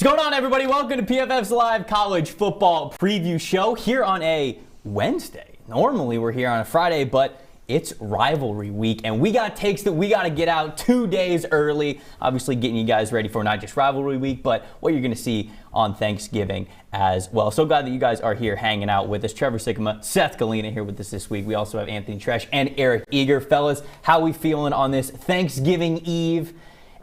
What's going on, everybody? Welcome to PFF's live college football preview show here on a Wednesday. Normally we're here on a Friday, but it's rivalry week, and we got takes that we got to get out 2 days early. Obviously getting you guys ready for not just rivalry week, but what you're going to see on Thanksgiving as well. So glad that you guys are here hanging out with us. Trevor Sikkema, Seth Galina here with us this week. We also have Anthony Treash and Eric Eager. Fellas, how we feeling on this Thanksgiving Eve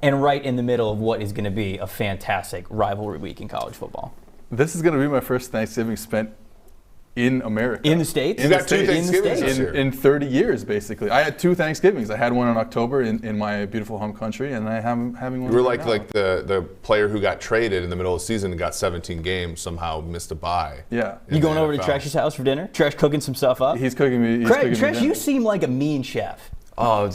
and right in the middle of what is going to be a fantastic rivalry week in college football? This is going to be my first Thanksgiving spent in America. In the States? You got two Thanksgivings this year. In 30 years, basically. I had two Thanksgivings. I had one in October in my beautiful home country, and I am having one. You were right now. like the player who got traded in the middle of the season and got 17 games, somehow missed a bye. Yeah. You going over to Tresh's house for dinner? Tresh cooking some stuff up? He's cooking me. Tresh, you seem like a mean chef. Oh,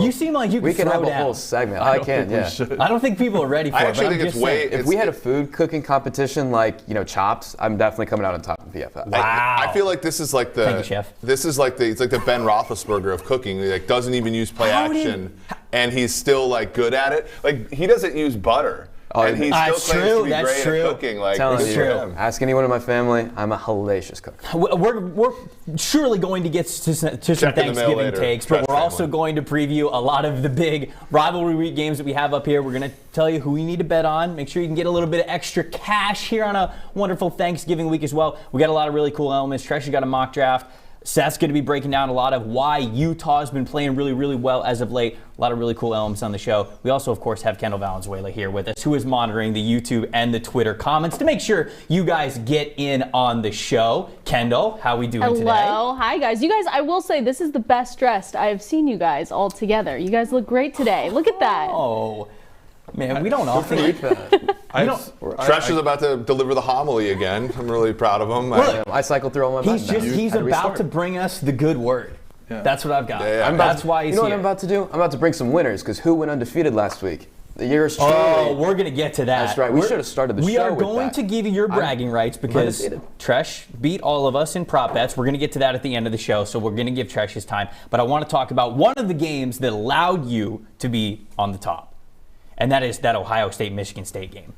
you seem like you could we can throw have a down. whole segment. I can't. Yeah. I don't think people are ready for I it. actually but I'm think just it's way. saying. If we had a food cooking competition like chops, I'm definitely coming out on top of PFF. Wow. I feel like this is like the. Thank you, chef. This is like it's like the Ben Roethlisberger of cooking. He like doesn't even use play action, and he's still like good at it. Like he doesn't use butter. And he still claims to be great at cooking. Like, Telling you, true. Ask anyone in my family, I'm a hellacious cook. We're surely going to get to some Thanksgiving takes, but we're also going to preview a lot of the big rivalry week games that we have up here. We're going to tell you who we need to bet on. Make sure you can get a little bit of extra cash here on a wonderful Thanksgiving week as well. We got a lot of really cool elements. Tresh, you got a mock draft. Seth's going to be breaking down a lot of why Utah's been playing really, really well as of late. A lot of really cool elements on the show. We also, of course, have Kendall Valenzuela here with us, who is monitoring the YouTube and the Twitter comments to make sure you guys get in on the show. Kendall, how we doing today? Hello. Hi, guys. You guys, I will say, this is the best dressed I have seen you guys all together. You guys look great today. Look at that. Oh, man, we don't often eat that. Tresh is about to deliver the homily again. I'm really proud of him. I cycled through all my buttons. He's about to bring us the good word. Yeah. That's what I've got. Yeah. That's why he's here. You know what I'm about to do? I'm about to bring some winners, because who went undefeated last week? The year's truly. Oh, we're going to get to that. That's right. We should have started the show We are with going that. to give you your bragging rights because Tresh beat all of us in prop bets. We're going to get to that at the end of the show, so we're going to give Tresh his time. But I want to talk about one of the games that allowed you to be on the top, and that is that Ohio State-Michigan State game.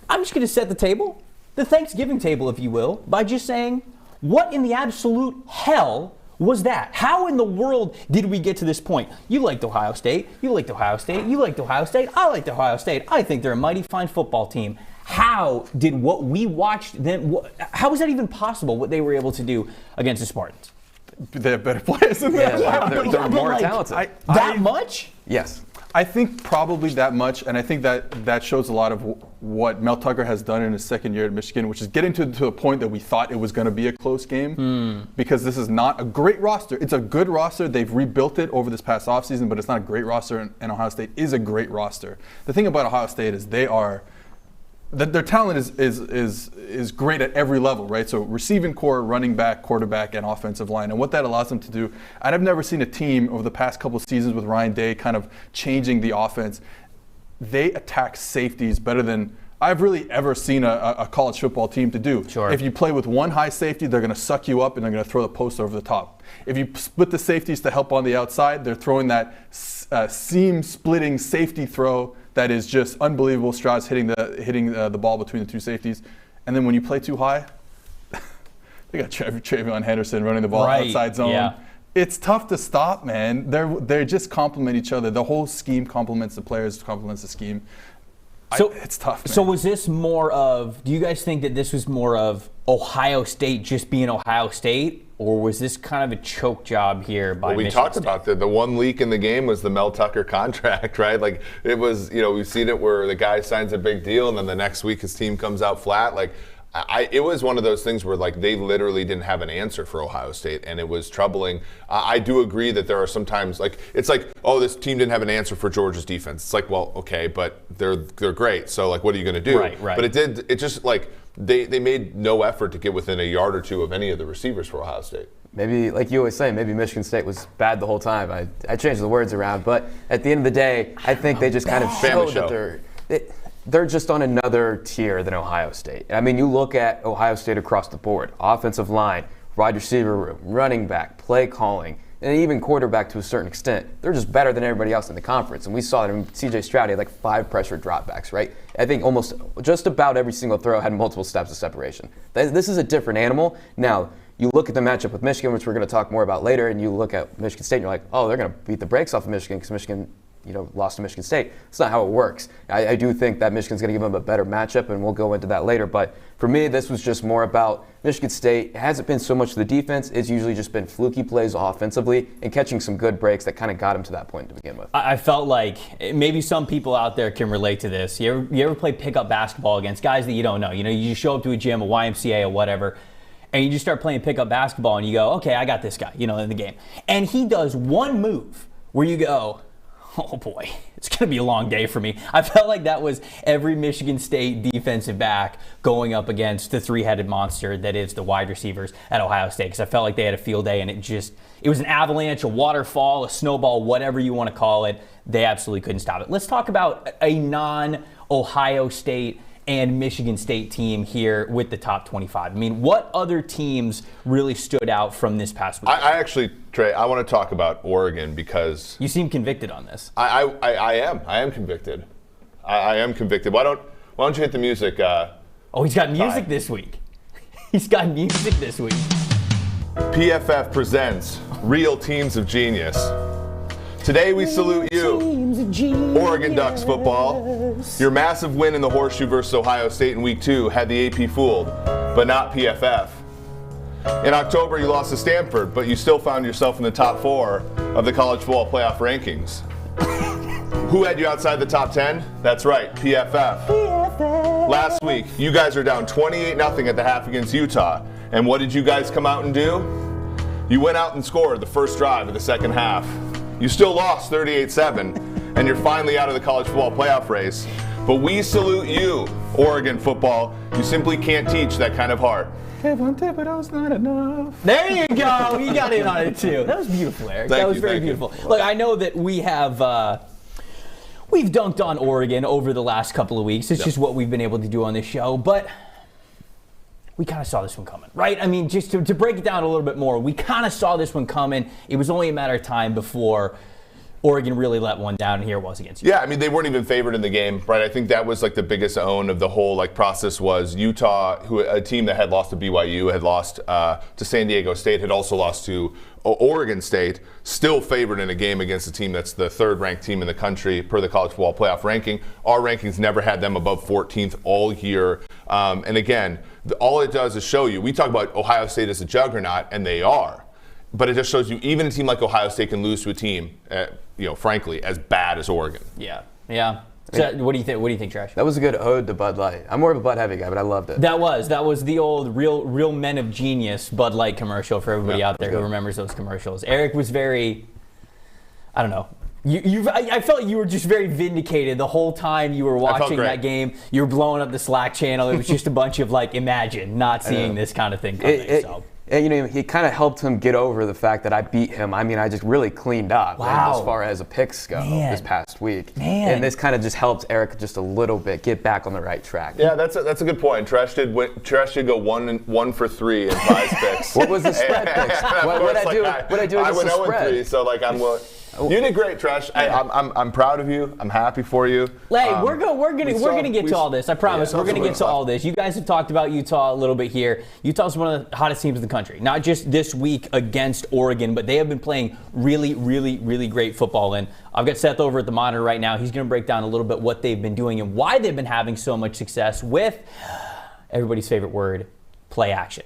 I'm just going to set the table, the Thanksgiving table, if you will, by just saying, what in the absolute hell was that? How in the world did we get to this point? You liked Ohio State. You liked Ohio State. You liked Ohio State. I liked Ohio State. I think they're a mighty fine football team. How did what we watched them, how was that even possible, what they were able to do against the Spartans? They have better players than that. Yeah, they're more talented. That much? Yes. I think probably that much, and I think that shows a lot of what Mel Tucker has done in his second year at Michigan, which is getting to a point that we thought it was going to be a close game, because this is not a great roster. It's a good roster. They've rebuilt it over this past offseason, but it's not a great roster, and Ohio State is a great roster. The thing about Ohio State is their talent is great at every level, right? So receiving core, running back, quarterback, and offensive line. And what that allows them to do, and I've never seen a team over the past couple of seasons with Ryan Day kind of changing the offense. They attack safeties better than I've really ever seen a college football team to do. Sure. If you play with one high safety, they're going to suck you up and they're going to throw the post over the top. If you split the safeties to help on the outside, they're throwing that seam-splitting safety throw that is just unbelievable. Stroud's hitting the ball between the two safeties. And then when you play too high, they got Travion Henderson running the ball outside zone. Yeah. It's tough to stop, man. They just complement each other. The whole scheme complements the players, complements the scheme. So it's tough, man. So was this more of, do you guys think that this was more of Ohio State just being Ohio State, or was this kind of a choke job here by Michigan State? We talked about the one leak in the game was the Mel Tucker contract, right? Like it was, we've seen it where the guy signs a big deal and then the next week his team comes out flat. Like it was one of those things where like they literally didn't have an answer for Ohio State, and it was troubling. I do agree that there are sometimes like it's like, oh, this team didn't have an answer for Georgia's defense. It's like, well, okay, but they're great. So like, what are you going to do? Right. But it just like they made no effort to get within a yard or two of any of the receivers for Ohio State. Maybe, like you always say, maybe Michigan State was bad the whole time. I changed the words around, but at the end of the day, I think they just kind of showed that they're just on another tier than Ohio State. I mean, you look at Ohio State across the board, offensive line, wide receiver room, running back, play calling, and even quarterback to a certain extent. They're just better than everybody else in the conference. And we saw that. I mean, C.J. Stroud had like 5 pressure dropbacks, right? I think almost just about every single throw had multiple steps of separation. This is a different animal. Now, you look at the matchup with Michigan, which we're going to talk more about later, and you look at Michigan State, and you're like, oh, they're going to beat the brakes off of Michigan because Michigan lost to Michigan State. It's not how it works. I do think that Michigan's going to give them a better matchup, and we'll go into that later. But for me, this was just more about Michigan State. It hasn't been so much the defense. It's usually just been fluky plays offensively and catching some good breaks that kind of got them to that point to begin with. I felt like maybe some people out there can relate to this. You ever play pickup basketball against guys that you don't know? You just show up to a gym, a YMCA, or whatever, and you just start playing pickup basketball, and you go, okay, I got this guy, in the game. And he does one move where you go, oh boy, it's going to be a long day for me. I felt like that was every Michigan State defensive back going up against the 3-headed monster that is the wide receivers at Ohio State, because I felt like they had a field day, and it was an avalanche, a waterfall, a snowball, whatever you want to call it. They absolutely couldn't stop it. Let's talk about a non-Ohio State and Michigan State team here with the top 25. I mean, what other teams really stood out from this past week? I actually, Trey, I want to talk about Oregon because you seem convicted on this. I am convicted. I am convicted. Why don't you hit the music? He's got music this week. He's got music this week. PFF presents Real Teams of Genius. Today we salute you, Oregon Ducks football. Your massive win in the horseshoe versus Ohio State in week 2 had the AP fooled, but not PFF. In October you lost to Stanford, but you still found yourself in the top 4 of the college football playoff rankings. Who had you outside the top 10? That's right, PFF. Last week, you guys are down 28-0 at the half against Utah. And what did you guys come out and do? You went out and scored the first drive of the second half. You still lost 38-7, and you're finally out of the college football playoff race. But we salute you, Oregon football. You simply can't teach that kind of heart. Kevin Thibodeau's not enough. There you go. You got in on it too. That was beautiful, Eric. That was very beautiful. Look, I know that we've dunked on Oregon over the last couple of weeks. It's just what we've been able to do on this show, but we kind of saw this one coming, right? I mean, just to break it down a little bit more, we kind of saw this one coming. It was only a matter of time before Oregon really let one down, and here it was against Utah. Yeah, I mean, they weren't even favored in the game, right? I think that was like the biggest own of the whole process was Utah, a team that had lost to BYU, had lost to San Diego State, had also lost to Oregon State, still favored in a game against a team that's the 3rd-ranked team in the country per the college football playoff ranking. Our rankings never had them above 14th all year. And again, all it does is show you, we talk about Ohio State as a juggernaut, and they are. But it just shows you even a team like Ohio State can lose to a team, frankly, as bad as Oregon. Yeah. So what do you think? What do you think, Treash? That was a good ode to Bud Light. I'm more of a Bud Heavy guy, but I loved it. That was the old real men of genius Bud Light commercial for everybody out there who remembers those commercials. Eric was very, I don't know. I felt like you were just very vindicated the whole time you were watching that game. You were blowing up the Slack channel. It was just a bunch of imagine not seeing this kind of thing coming. And he kind of helped him get over the fact that I beat him. I mean, I just really cleaned up as far as the picks go this past week. And this kind of just helped Eric just a little bit get back on the right track. Yeah, that's a good point. Treash did go 1 for 3 in prize picks. What was the spread picks? What did I do against the spread? I went 0-3, so I'm willing. You did great, Treash. I'm proud of you. I'm happy for you. Hey, we're gonna get to all this. I promise. We're gonna get to all this. You guys have talked about Utah a little bit here. Utah's one of the hottest teams in the country. Not just this week against Oregon, but they have been playing really, really, really great football. And I've got Seth over at the monitor right now. He's gonna break down a little bit what they've been doing and why they've been having so much success with everybody's favorite word, play action.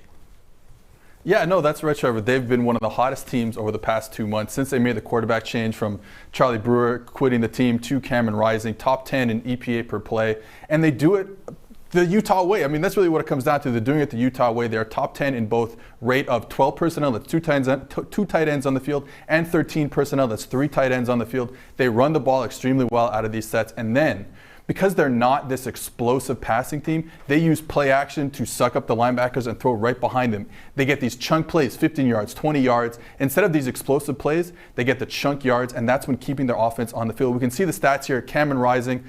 Yeah, no, that's right, Trevor. They've been one of the hottest teams over the past 2 months since they made the quarterback change from Charlie Brewer quitting the team to Cameron Rising, top 10 in EPA per play. And they do it the Utah way. I mean, that's really what it comes down to. They're doing it the Utah way. They're top 10 in both rate of 12 personnel, that's two tight ends on the field, and 13 personnel, that's 3 tight ends on the field. They run the ball extremely well out of these sets. And then, because they're not this explosive passing team, they use play action to suck up the linebackers and throw right behind them. They get these chunk plays, 15 yards, 20 yards. Instead of these explosive plays, they get the chunk yards, and that's when keeping their offense on the field. We can see the stats here. Cameron Rising,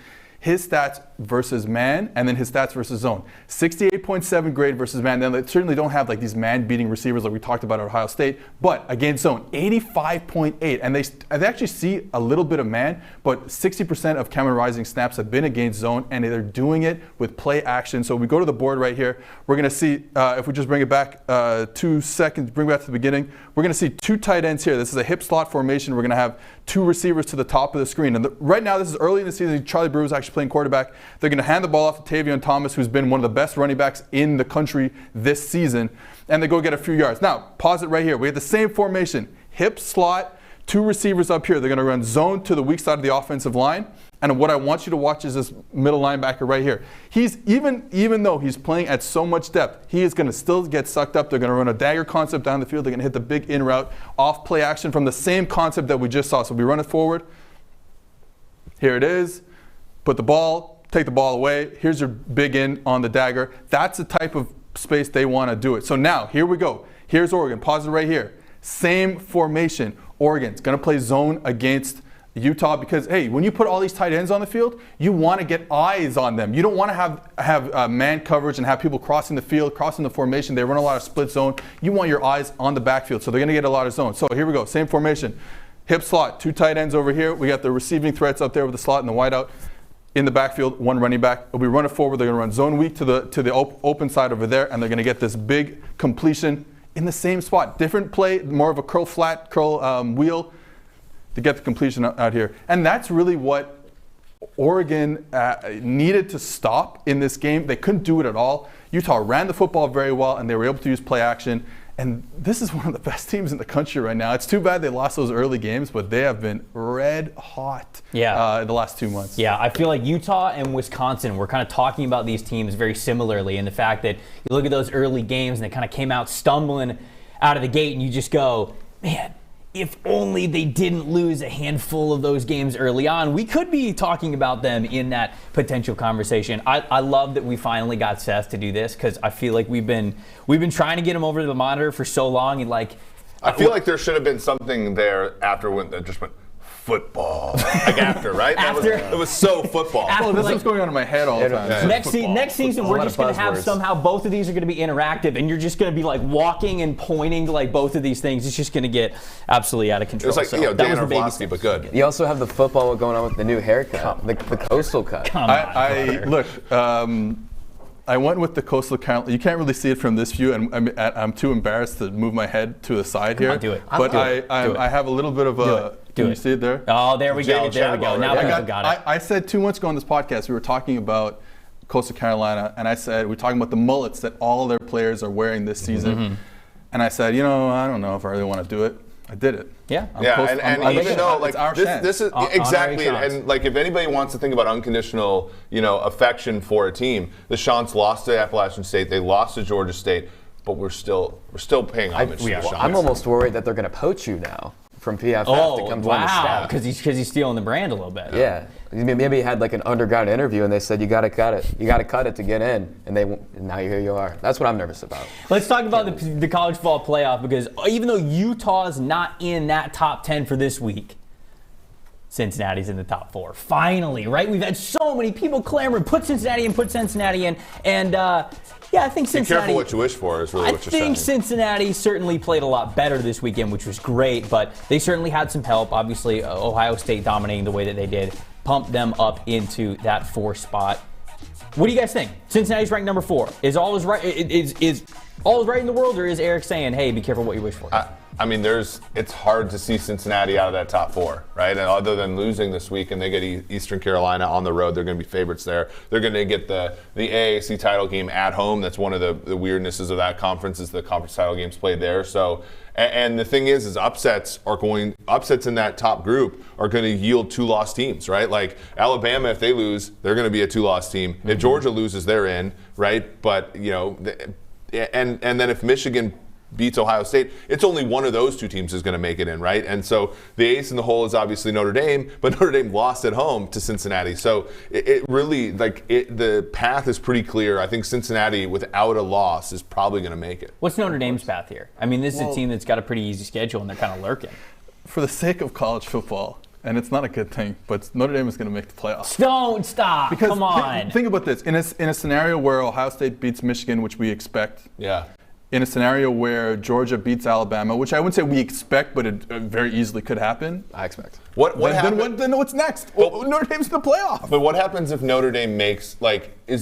his stats versus man, and then his stats versus zone. 68.7 grade versus man. Then they certainly don't have like these man-beating receivers like we talked about at Ohio State, but against zone, 85.8. And they actually see a little bit of man, but 60% of Cameron Rising snaps have been against zone, and they're doing it with play action. So we go to the board right here. We're going to see, if we just bring it back 2 seconds, bring it back to the beginning, we're going to see 2 tight ends here. This is a hip slot formation. We're going to have 2 receivers to the top of the screen. And right now, this is early in the season. Charlie Brewer is actually playing quarterback. They're going to hand the ball off to Tavion Thomas, who's been one of the best running backs in the country this season. And they go get a few yards. Now, pause it right here. We have the same formation. Hip slot, 2 receivers up here. They're going to run zone to the weak side of the offensive line. And what I want you to watch is this middle linebacker right here. He's even though he's playing at so much depth, he is going to still get sucked up. They're going to run a dagger concept down the field. They're going to hit the big in route off play action from the same concept that we just saw. So we run it forward. Here it is. Put the ball, take the ball away. Here's your big in on the dagger. That's the type of space they want to do it. So now, here we go. Here's Oregon. Pause it right here. Same formation. Oregon's going to play zone against Utah because, hey, when you put all these tight ends on the field, you want to get eyes on them. You don't want to have man coverage and have people crossing the field, crossing the formation. They run a lot of split zone. You want your eyes on the backfield, so they're going to get a lot of zone. So here we go. Same formation. Hip slot, 2 tight ends over here. We got the receiving threats up there with the slot and the wideout. In the backfield, 1 running back. We run it forward. They're going to run zone weak to the open side over there, and they're going to get this big completion in the same spot. Different play, more of a curl wheel to get the completion out here. And that's really what Oregon needed to stop in this game. They couldn't do it at all. Utah ran the football very well, and they were able to use play action. And this is one of the best teams in the country right now. It's too bad they lost those early games, but they have been red hot in the last 2 months. Yeah, I feel like Utah and Wisconsin, we're kind of talking about these teams very similarly in the fact that you look at those early games and they kind of came out stumbling out of the gate and you just go, man, if only they didn't lose a handful of those games early on, we could be talking about them in that potential conversation. I love that we finally got Seth to do this because I feel like we've been trying to get him over to the monitor for so long. And I feel like there should have been something there after when that just went football. Like after, right? It was so football. Well, this is going on in my head all the time. Yeah. Next season, we're just going to have somehow both of these are going to be interactive, and you're just going to be like walking and pointing to like both of these things. It's just going to get absolutely out of control. It's like Dan Orlovsky, but good. You also have the football going on with the new haircut, the coastal cut. Look. I went with the Coastal Carolina. You can't really see it from this view, and I'm too embarrassed to move my head to the side here. Do it. But I have a little bit of a. Can you see it there? Oh, there we go. There we go. Now I got it. I said 2 months ago on this podcast, we were talking about Coastal Carolina, and I said, we're talking about the mullets that all their players are wearing this season. Mm-hmm. And I said, I don't know if I really want to do it. I did it. Yeah. And even though like this is exactly, and like if anybody wants to think about unconditional, affection for a team, the Chants lost to Appalachian State, they lost to Georgia State, but we're still paying homage to the Chants. I'm almost worried that they're going to poach you now from PFF to come join the staff. Because he's stealing the brand a little bit. Yeah. Maybe he had like an underground interview and they said you got to cut it. You got to cut it to get in, and now here you are. That's what I'm nervous about. Let's talk about the college football playoff, because even though Utah's not in that top 10 for this week, Cincinnati's in the top 4. Finally, right? We've had so many people clamoring, put Cincinnati in, and I think Cincinnati. Be careful what you wish for is really what you're saying. I think Cincinnati certainly played a lot better this weekend, which was great, but they certainly had some help. Obviously, Ohio State dominating the way that they did pumped them up into that 4 spot. What do you guys think? Cincinnati's ranked number 4. Is all is right? Is all is right in the world, or is Eric saying, "Hey, be careful what you wish for"? I mean, it's hard to see Cincinnati out of that top 4, right? And other than losing this week, and they get Eastern Carolina on the road, they're going to be favorites there. They're going to get the AAC title game at home. That's one of the weirdnesses of that conference, is the conference title games played there. So, and the thing is upsets in that top group are going to yield 2-loss teams, right? Like Alabama, if they lose, they're going to be a 2-loss team. Mm-hmm. If Georgia loses, they're in, right? But and then if Michigan beats Ohio State, it's only one of those 2 teams is going to make it in, right? And so the ace in the hole is obviously Notre Dame, but Notre Dame lost at home to Cincinnati. So it really, the path is pretty clear. I think Cincinnati, without a loss, is probably going to make it. What's Notre Dame's path here? I mean, this is a team that's got a pretty easy schedule, and they're kind of lurking. For the sake of college football, and it's not a good thing, but Notre Dame is going to make the playoffs. Don't stop. Because Come on. Think about this. In a scenario where Ohio State beats Michigan, which we expect. Yeah. In a scenario where Georgia beats Alabama, which I wouldn't say we expect, but it very easily could happen. I expect. Then what's next? Well, Notre Dame's in the playoff. But what happens if Notre Dame makes, like, we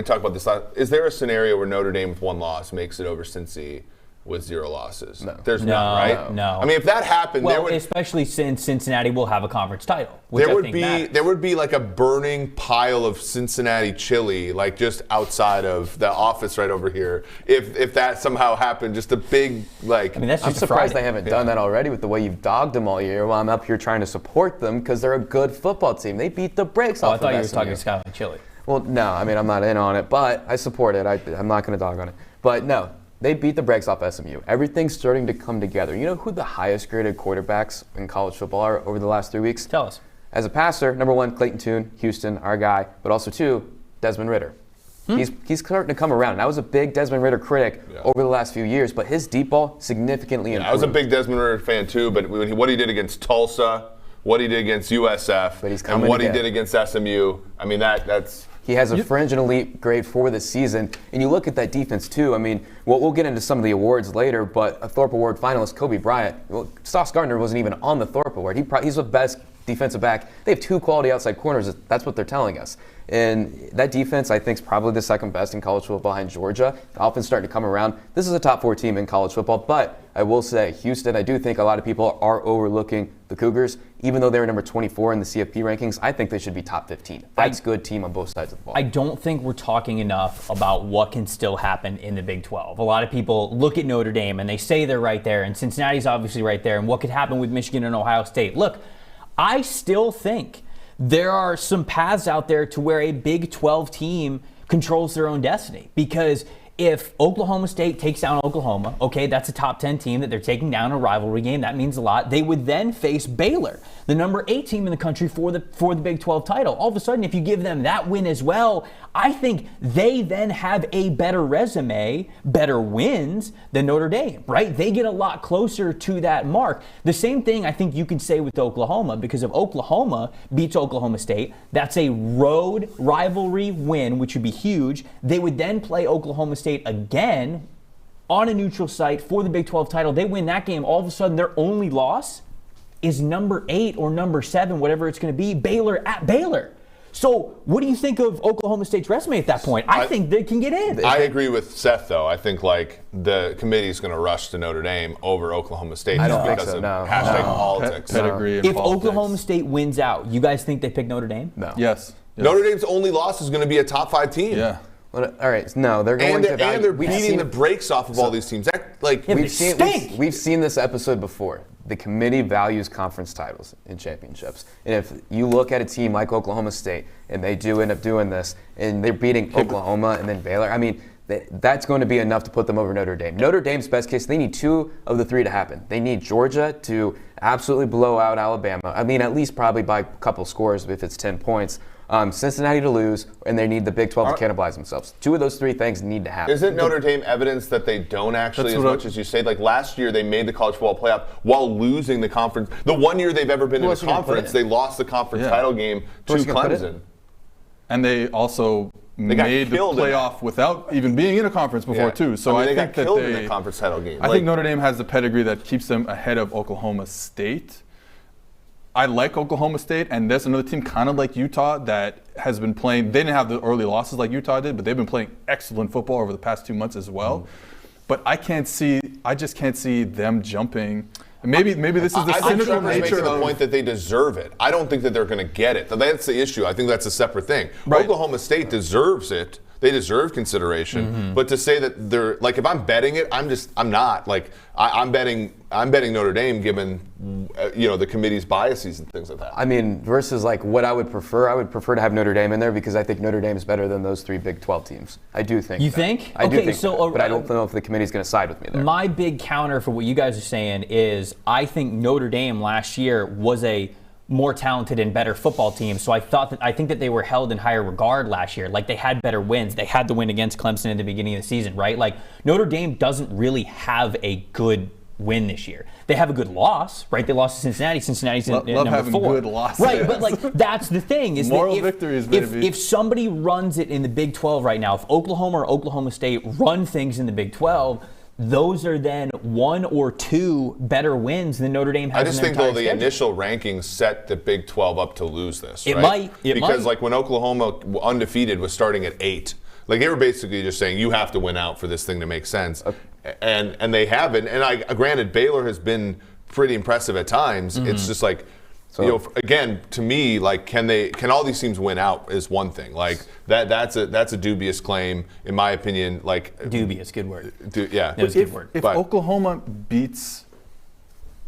talked about this last, is there a scenario where Notre Dame with one loss makes it over Cincy with 0 losses? No. There's none, right? No. I mean, if that happened, especially since Cincinnati will have a conference title. There would be like a burning pile of Cincinnati chili, like just outside of the office right over here. If that somehow happened, just a big like. I mean, that's I'm just surprised they haven't done that already with the way you've dogged them all year. While I'm up here trying to support them because they're a good football team. They beat the brakes off. I thought of you were SMU. talking Skyline Chili. Well, no, I mean I'm not in on it, but I support it. I'm not going to dog on it, but no. They beat the brakes off SMU. Everything's starting to come together. You know who the highest graded quarterbacks in college football are over the last 3 weeks? Tell us. As a passer, number 1, Clayton Tune, Houston, our guy, but also 2, Desmond Ridder. He's starting to come around. And I was a big Desmond Ridder critic over the last few years, but his deep ball significantly improved. I was a big Desmond Ridder fan too, but what he did against Tulsa, what he did against USF, and what he did against SMU, I mean that's. He has a fringe and elite grade for this season. And you look at that defense, too. I mean, we'll get into some of the awards later, but a Thorpe Award finalist, Kobe Bryant, Sauce Gardner wasn't even on the Thorpe Award. He's the best defensive back. They have 2 quality outside corners. That's what they're telling us. And that defense, I think, is probably the second best in college football behind Georgia. The offense starting to come around. This is a top 4 team in college football, but I will say Houston, I do think a lot of people are overlooking the Cougars. Even though they're number 24 in the CFP rankings, I think they should be top 15. That's good team on both sides of the ball. I don't think we're talking enough about what can still happen in the Big 12. A lot of people look at Notre Dame and they say they're right there, and Cincinnati's obviously right there, and what could happen with Michigan and Ohio State. Look, I still think there are some paths out there to where a Big 12 team controls their own destiny, because if Oklahoma State takes down Oklahoma, okay, that's a top 10 team that they're taking down, a rivalry game. That means a lot. They would then face Baylor, the number 8 team in the country for the Big 12 title. All of a sudden, if you give them that win as well, I think they then have a better resume, better wins than Notre Dame, right? They get a lot closer to that mark. The same thing I think you can say with Oklahoma, because if Oklahoma beats Oklahoma State, that's a road rivalry win, which would be huge. They would then play Oklahoma State again on a neutral site for the Big 12 title. They win that game. All of a sudden, their only loss is number 8 or number 7, whatever it's going to be, Baylor at Baylor. So what do you think of Oklahoma State's resume at that point? I think they can get in. I agree with Seth, though. I think like the committee's going to rush to Notre Dame over Oklahoma State. I don't think because so, of no. hashtag politics. Pedigree and If politics. Oklahoma State wins out, you guys think they pick Notre Dame? No. Yes. Notre Dame's only loss is going to be a top 5 team. Yeah. Well, all right, no, they're going And to they're beating the brakes off of all these teams. We've seen this episode before. The committee values conference titles and championships. And if you look at a team like Oklahoma State and they do end up doing this and they're beating Oklahoma and then Baylor, I mean, that's going to be enough to put them over Notre Dame. Notre Dame's best case, they need 2 of the 3 to happen. They need Georgia to absolutely blow out Alabama. I mean, at least probably by a couple scores if it's 10 points. Cincinnati to lose, and they need the Big 12 to cannibalize themselves. 2 of those 3 things need to happen. Isn't Notre Dame evidence that they don't actually, as much as you say? Like last year, they made the college football playoff while losing the conference. The one year they've ever been in a conference, they lost the conference title game to Clemson. And they also made the playoff without even being in a conference before, too. So I they think got killed that in the conference title game. I think Notre Dame has the pedigree that keeps them ahead of Oklahoma State. I like Oklahoma State, and there's another team kind of like Utah that has been playing. They didn't have the early losses like Utah did, but they've been playing excellent football over the past 2 months as well. But I just can't see them jumping. Maybe this is the cynical nature making the point that they deserve it. I don't think that they're going to get it. That's the issue. I think that's a separate thing. Right. Oklahoma State deserves it. They deserve consideration. But to say that they're like, if I'm betting it, I'm not like I'm betting Notre Dame given the committee's biases and things like that. I mean, versus like what I would prefer to have Notre Dame in there because I think Notre Dame is better than those 3 Big 12 teams. I do think. You think? I do think that, but I don't know if the committee's going to side with me there. My big counter for what you guys are saying is I think Notre Dame last year was a more talented and better football team. So I think that they were held in higher regard last year. Like they had better wins. They had the win against Clemson at the beginning of the season, right? Like Notre Dame doesn't really have a good win this year. They have a good loss, right? They lost to Cincinnati. Cincinnati's in Love number having 4. good losses. Right, but like that's the thing is Moral that victories, if somebody runs it in the Big 12 right now, if Oklahoma or Oklahoma State run things in the Big 12, those are then 1 or 2 better wins than Notre Dame has. I just think though the initial rankings set the Big 12 up to lose this. It right? might. Because like when Oklahoma undefeated was starting at 8, like they were basically just saying you have to win out for this thing to make sense, and they haven't. And granted Baylor has been pretty impressive at times. It's just like. So, again, to me, like, can all these teams win out is one thing. Like that's a dubious claim, in my opinion. Like dubious, good word. Yeah, that was a good word. If Oklahoma beats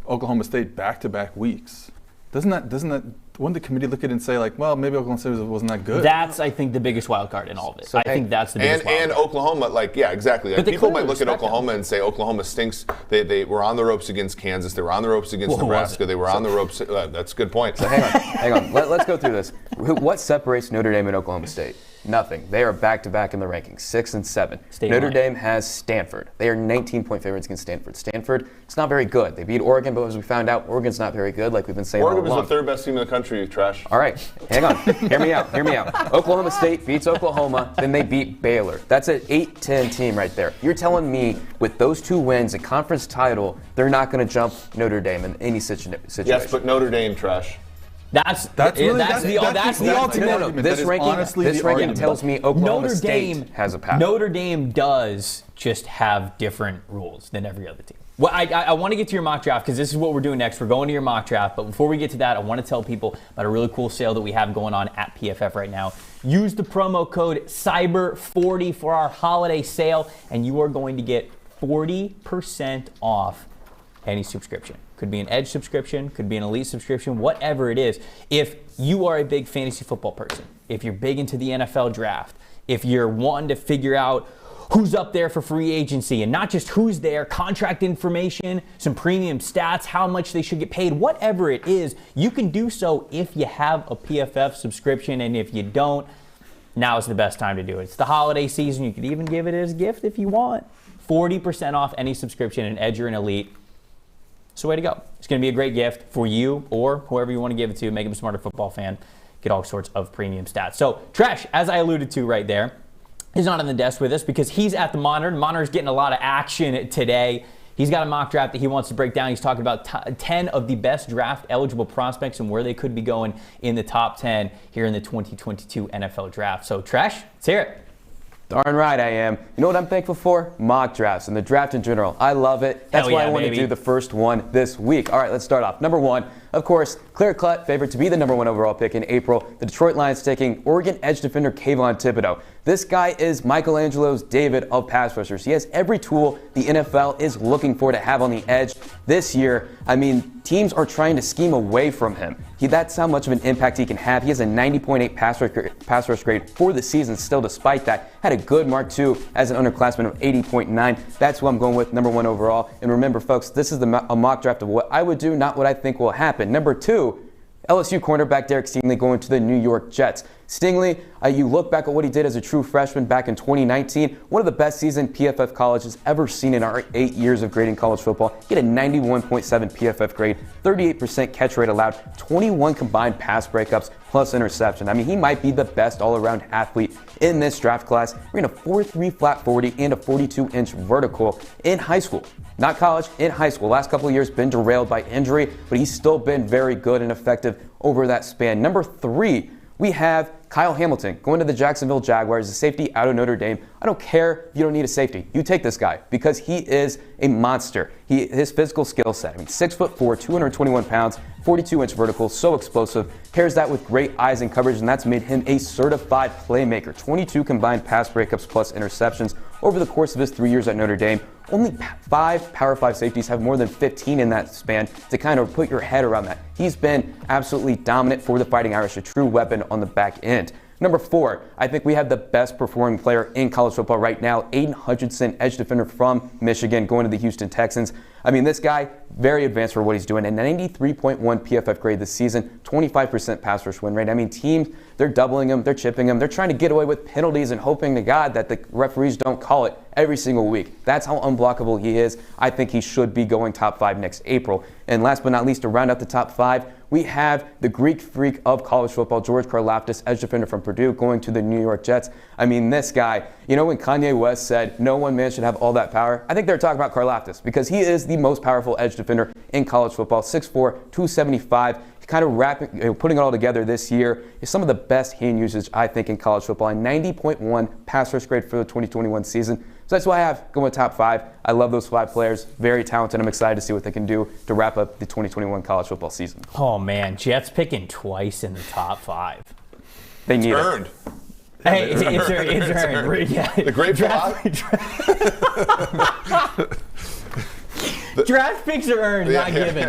Oklahoma State back-to-back weeks, wouldn't the committee look at it and say like, well, maybe Oklahoma State wasn't that good? That's, I think, the biggest wild card in all of it. So, I think that's the biggest wild card. And Oklahoma, like, yeah, exactly. Like, But people might look at Oklahoma and say Oklahoma stinks. They were on the ropes against Kansas. They were on the ropes against Nebraska. They were on the ropes. That's a good point. So hang on. Let's go through this. What separates Notre Dame and Oklahoma State? Nothing. They are back-to-back in the rankings, 6 and 7. Notre Dame has Stanford. They are 19-point favorites against Stanford. Stanford, it's not very good. They beat Oregon, but as we found out, Oregon's not very good, like we've been saying all along. Oregon was the 3rd best team in the country, Trash. All right, hang on. Hear me out. Oklahoma State beats Oklahoma, then they beat Baylor. That's an 8-10 team right there. You're telling me with those 2 wins, a conference title, they're not going to jump Notre Dame in any situation? Yes, but Notre Dame, Trash. That's the ultimate argument. This ranking tells me Oklahoma State has a path. Notre Dame does just have different rules than every other team. Well, I want to get to your mock draft because this is what we're doing next. We're going to your mock draft. But before we get to that, I want to tell people about a really cool sale that we have going on at PFF right now. Use the promo code CYBER40 for our holiday sale, and you are going to get 40% off any subscription. Could be an Edge subscription, could be an Elite subscription, whatever it is. If you are a big fantasy football person, if you're big into the NFL draft, if you're wanting to figure out who's up there for free agency and not just who's there, contract information, some premium stats, how much they should get paid, whatever it is, you can do so if you have a PFF subscription. And if you don't, now is the best time to do it. It's the holiday season. You could even give it as a gift if you want. 40% off any subscription in Edge or in Elite. So way to go. It's going to be a great gift for you or whoever you want to give it to. Make him a smarter football fan. Get all sorts of premium stats. So Tresh, as I alluded to right there, is not on the desk with us because he's at the Monitor. The Monitor's getting a lot of action today. He's got a mock draft that he wants to break down. He's talking about 10 of the best draft-eligible prospects and where they could be going in the top 10 here in the 2022 NFL Draft. So Tresh, let's hear it. Darn right I am. You know what I'm thankful for? Mock drafts and the draft in general. I love it. That's why I want to do the first one this week. All right, let's start off. Number 1, of course, clear-cut favorite to be the number 1 overall pick in April. The Detroit Lions taking Oregon edge defender Kayvon Thibodeau. This guy is Michelangelo's David of pass rushers. He has every tool the NFL is looking for to have on the edge this year. I mean, teams are trying to scheme away from him. That's how much of an impact he can have. He has a 90.8 pass rush grade for the season still despite that. Had a good mark too as an underclassman of 80.9. That's who I'm going with, number 1 overall. And remember, folks, this is a mock draft of what I would do, not what I think will happen. Number 2, LSU cornerback Derek Stingley going to the New York Jets. Stingley, you look back at what he did as a true freshman back in 2019, one of the best seasons PFF College has ever seen in our 8 years of grading college football. He had a 91.7 PFF grade, 38% catch rate allowed, 21 combined pass breakups plus interception. I mean, he might be the best all-around athlete in this draft class. Ran a 4.3 flat 40 and a 42-inch vertical in high school. Not college, in high school. Last couple of years been derailed by injury, but he's still been very good and effective over that span. Number 3, we have Kyle Hamilton going to the Jacksonville Jaguars, a safety out of Notre Dame. I don't care if you don't need a safety. You take this guy because he is a monster. His physical skill set, 6'4", 221 pounds, 42-inch vertical, so explosive. Pairs that with great eyes and coverage, and that's made him a certified playmaker. 22 combined pass breakups plus interceptions over the course of his 3 years at Notre Dame. Only 5 Power 5 safeties have more than 15 in that span to kind of put your head around that. He's been absolutely dominant for the Fighting Irish, a true weapon on the back end. Number 4, I think we have the best performing player in college football right now, Aiden Hutchinson, edge defender from Michigan, going to the Houston Texans. I mean, this guy, very advanced for what he's doing. A 93.1 PFF grade this season, 25% pass rush win rate. I mean, teams, they're doubling him, they're chipping him, they're trying to get away with penalties and hoping to God that the referees don't call it every single week. That's how unblockable he is. I think he should be going top 5 next April. And last but not least, to round out the top 5, we have the Greek freak of college football, George Karlaftis, edge defender from Purdue, going to the New York Jets. I mean, this guy, you know when Kanye West said no one man should have all that power? I think they're talking about Karlaftis because he is the most powerful edge defender in college football, 6'4", 275. Kind of putting it all together this year is some of the best hand usage, I think, in college football. A 90.1 pass rush grade for the 2021 season. So that's why I have going top 5. I love those 5 players. Very talented. I'm excited to see what they can do to wrap up the 2021 college football season. Oh, man. Jets picking twice in the top 5. They need earned. It. Hey, it's earned. Yeah. The great draft. Draft picks are earned, not given.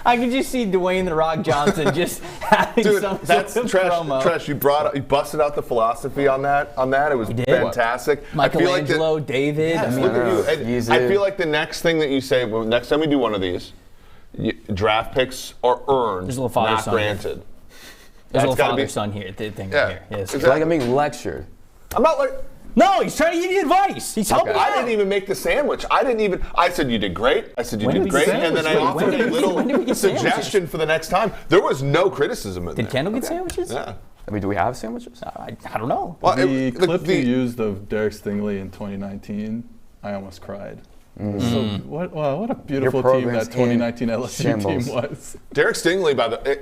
I can just see Dwayne "The Rock" Johnson just having some that's sort of Treash. promo. Treash, you busted out the philosophy on that. It was fantastic. Michelangelo, David. Yes, I mean, look at you. I feel like the next thing that you say, well, next time we do one of these, draft picks are earned, There's a little not granted. There's a little father-son here. Thing here. Yes. It's like I'm being lectured. I'm not like. No, he's trying to give you advice. He's helping you I out. didn't even make the sandwich. I said you did great. I said you did great. And then I offered a little suggestion for the next time. There was no criticism in there. Did Kendall get sandwiches? Yeah. I mean, do we have sandwiches? I don't know. Well, the clip you used of Derek Stingley in 2019, I almost cried. So what a beautiful team that 2019 LSU team was. Derek Stingley,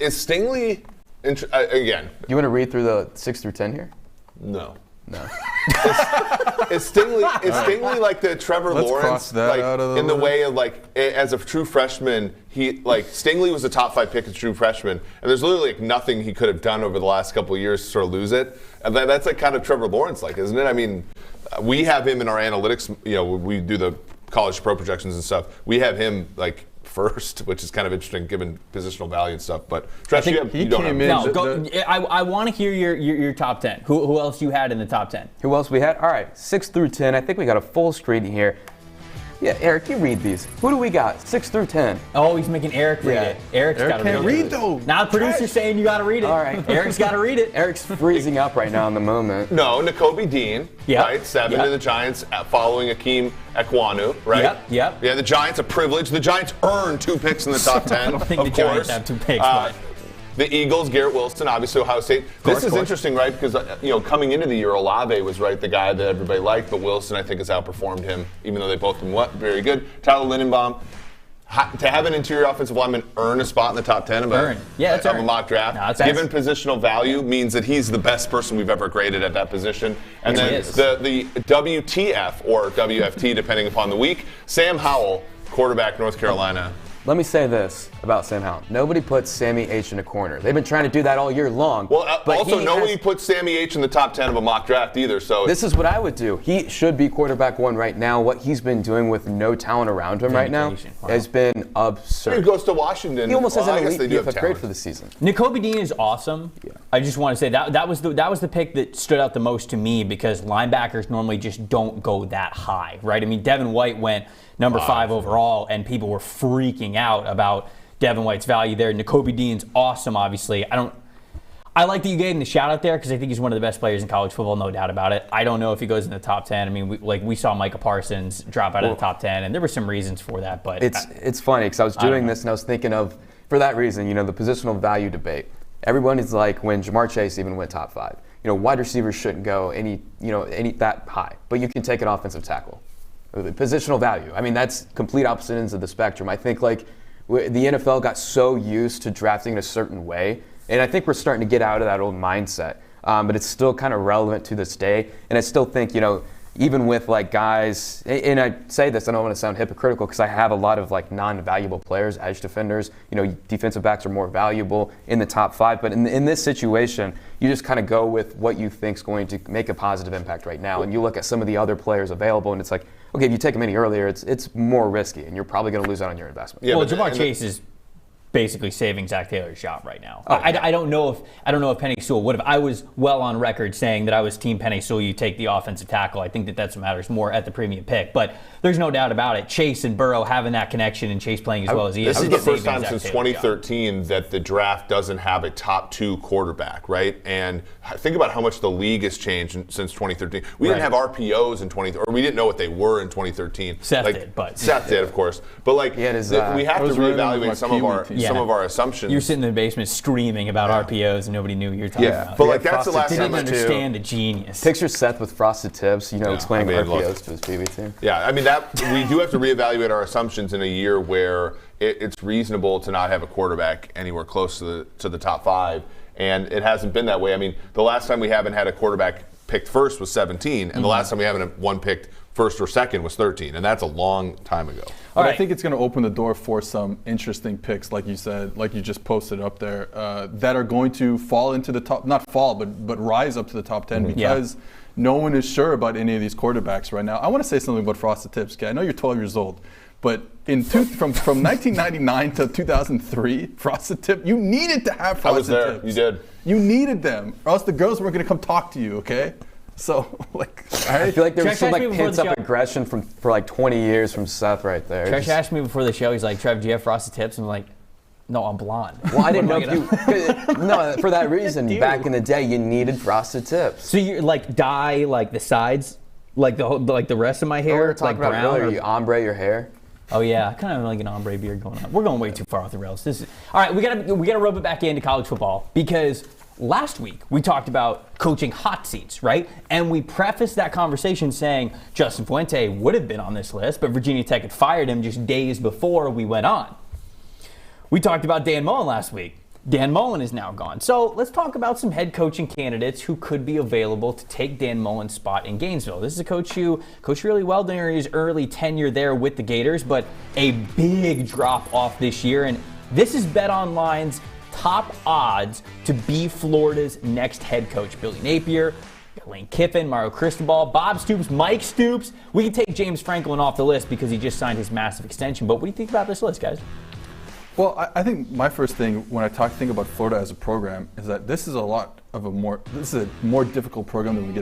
is Stingley, again. You want to read through the 6 through 10 here? No. Is Stingley like the Trevor Lawrence, in the way of as a true freshman, Stingley was a top 5 pick as a true freshman, and there's literally nothing he could have done over the last couple of years to sort of lose it. And that's kind of Trevor Lawrence isn't it? I mean, we have him in our analytics. We do the college pro projections and stuff. We have him first, which is kind of interesting given positional value and stuff. But Treash, you don't have No, I want to hear your top 10. Who else you had in the top 10? Who else we had? All right, 6 through 10. I think we got a full screen here. Yeah, Eric, you read these. Who do we got? 6 through 10. Oh, he's making Eric read it. Eric's got to read it. though. Now the producer's saying you got to read it. All right. Eric's got to read it. Eric's freezing up right now in the moment. No, Nakobe Dean, right? 7 Yep. to the Giants following Akeem Ekwonu, right? Yep. Yeah, the Giants, a privilege. The Giants earned 2 picks in the top 10. I don't think of the Giants course. have 2 picks, but. The Eagles, Garrett Wilson, obviously Ohio State. This is interesting, right? Because coming into the year, Olave was the guy that everybody liked, but Wilson I think has outperformed him, even though they both been very good. Tyler Lindenbaum, to have an interior offensive lineman earn a spot in the top 10 of a mock draft, given positional value, means that he's the best person we've ever graded at that position. And then the WTF or WFT, depending upon the week, Sam Howell, quarterback, North Carolina. Let me say this about Sam Howell. Nobody puts Sammy H in a corner. They've been trying to do that all year long. Well, also nobody puts Sammy H in the top 10 of a mock draft either. So this is what I would do. He should be quarterback 1 right now. What he's been doing with no talent around him right now has been absurd. He goes to Washington. He almost has an elite PFF grade for the season. Nakobe Dean is awesome. Yeah. I just want to say that was the pick that stood out the most to me because linebackers normally just don't go that high, right? I mean, Devin White went number 5 overall, and people were freaking out about Devin White's value there. Nakobe Dean's awesome, obviously. I like that you gave him the shout out there because I think he's one of the best players in college football, no doubt about it. I don't know if he goes in the top 10. I mean, we saw Micah Parsons drop out of the top 10, and there were some reasons for that. But it's funny because I was doing this and I was thinking of, for that reason, the positional value debate. Everyone is like when Jamar Chase even went top 5. Wide receivers shouldn't go any that high, but you can take an offensive tackle. Positional value. I mean, that's complete opposite ends of the spectrum. I think the NFL got so used to drafting in a certain way, and I think we're starting to get out of that old mindset. But it's still kind of relevant to this day, and I still think even with guys, and I say this, I don't want to sound hypocritical because I have a lot of non-valuable players, edge defenders. Defensive backs are more valuable in the top 5, but in this situation, you just kind of go with what you think is going to make a positive impact right now, and you look at some of the other players available, and it's like, okay, if you take them any earlier, it's more risky, and you're probably going to lose out on your investment. Yeah, well, Jamar Chase is basically saving Zach Taylor's job right now. I don't know if Penny Sewell would have. I was well on record saying that I was team Penny Sewell. You take the offensive tackle. I think that's what matters more at the premium pick. But there's no doubt about it. Chase and Burrow having that connection, and Chase playing as well as he is. This is the first time since 2013 that the draft doesn't have a top 2 quarterback, right? And think about how much the league has changed since 2013. We didn't have RPOs in 2013, or we didn't know what they were in 2013. Seth did, of course. But we have to reevaluate some of our assumptions. You're sitting in the basement screaming about RPOs, and nobody knew what you're talking about. But that's the last time. Didn't understand the genius. Picture Seth with frosted tips, explaining RPOs to his PB team. Yeah, I mean we do have to reevaluate our assumptions in a year where it's reasonable to not have a quarterback anywhere close to the top 5, and it hasn't been that way. I mean, the last time we haven't had a quarterback picked first was 17, and the last time we haven't had one picked first or second was 13, and that's a long time ago. But I think it's going to open the door for some interesting picks, like you said, like you just posted up there, that are going to fall into the top, not fall, but rise up to the top 10 because no one is sure about any of these quarterbacks right now. I want to say something about Frosted Tips, okay? I know you're 12 years old, but from 1999 to 2003, Frosted Tip, you needed to have Frosted Tips. I was there. You did. You needed them, or else the girls weren't going to come talk to you, okay? So, all right. I feel like there was some pent-up aggression for 20 years from Seth right there. Tresh asked me before the show, he's like, Trev, do you have Frosted Tips? And I'm like, no, I'm blonde. Well, I didn't know if you... No, for that reason, back in the day, you needed Frosted Tips. So you dye the sides, the rest of my hair, like brown? Or you ombre your hair? Oh yeah, I kind of like an ombre beard going on. We're going way too far off the rails. All right, we gotta rub it back into college football because last week we talked about coaching hot seats, right? And we prefaced that conversation saying Justin Fuente would have been on this list, but Virginia Tech had fired him just days before we went on. We talked about Dan Mullen last week. Dan Mullen is now gone. So let's talk about some head coaching candidates who could be available to take Dan Mullen's spot in Gainesville. This is a coach who coached really well during his early tenure there with the Gators, but a big drop off this year. And this is BetOnline's top odds to be Florida's next head coach. Billy Napier, Lane Kiffin, Mario Cristobal, Bob Stoops, Mike Stoops. We can take James Franklin off the list because he just signed his massive extension. But what do you think about this list, guys? Well, I think my first thing when I think about Florida as a program is that this is a more difficult program than we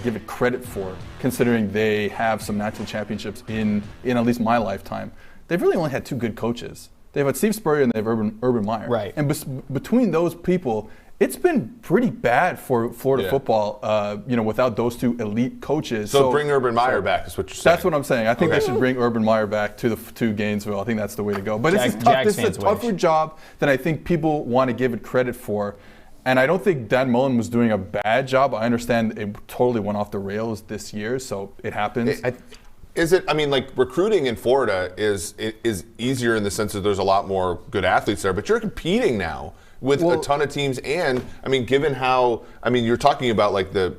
give it credit for, considering they have some national championships in at least my lifetime. They've really only had 2 good coaches. They've had Steve Spurrier and they have Urban Meyer. Right. And between those people, it's been pretty bad for Florida football, without those 2 elite coaches. So bring Urban Meyer back is what you're saying. That's what I'm saying. I think they should bring Urban Meyer back to Gainesville. I think that's the way to go. But this is a tougher job than I think people want to give it credit for. And I don't think Dan Mullen was doing a bad job. I understand it totally went off the rails this year, so it happens. Recruiting in Florida is easier in the sense that there's a lot more good athletes there, but you're competing now with a ton of teams, and given how you're talking about the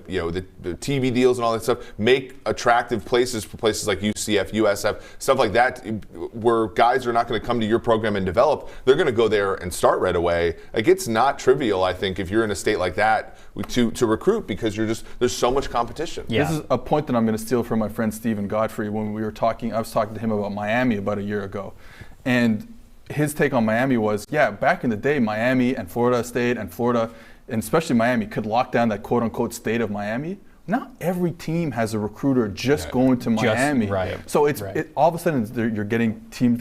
TV deals and all that stuff, make attractive places for places like UCF, USF, stuff like that, where guys are not going to come to your program and develop. They're going to go there and start right away. It's not trivial, I think, if you're in a state like that to recruit because there's so much competition. Yeah. This is a point that I'm going to steal from my friend Stephen Godfrey when I was talking to him about Miami about a year ago, and his take on Miami was, back in the day, Miami and Florida State and Florida, and especially Miami, could lock down that quote-unquote state of Miami. Not every team has a recruiter going to Miami. So all of a sudden you're getting teams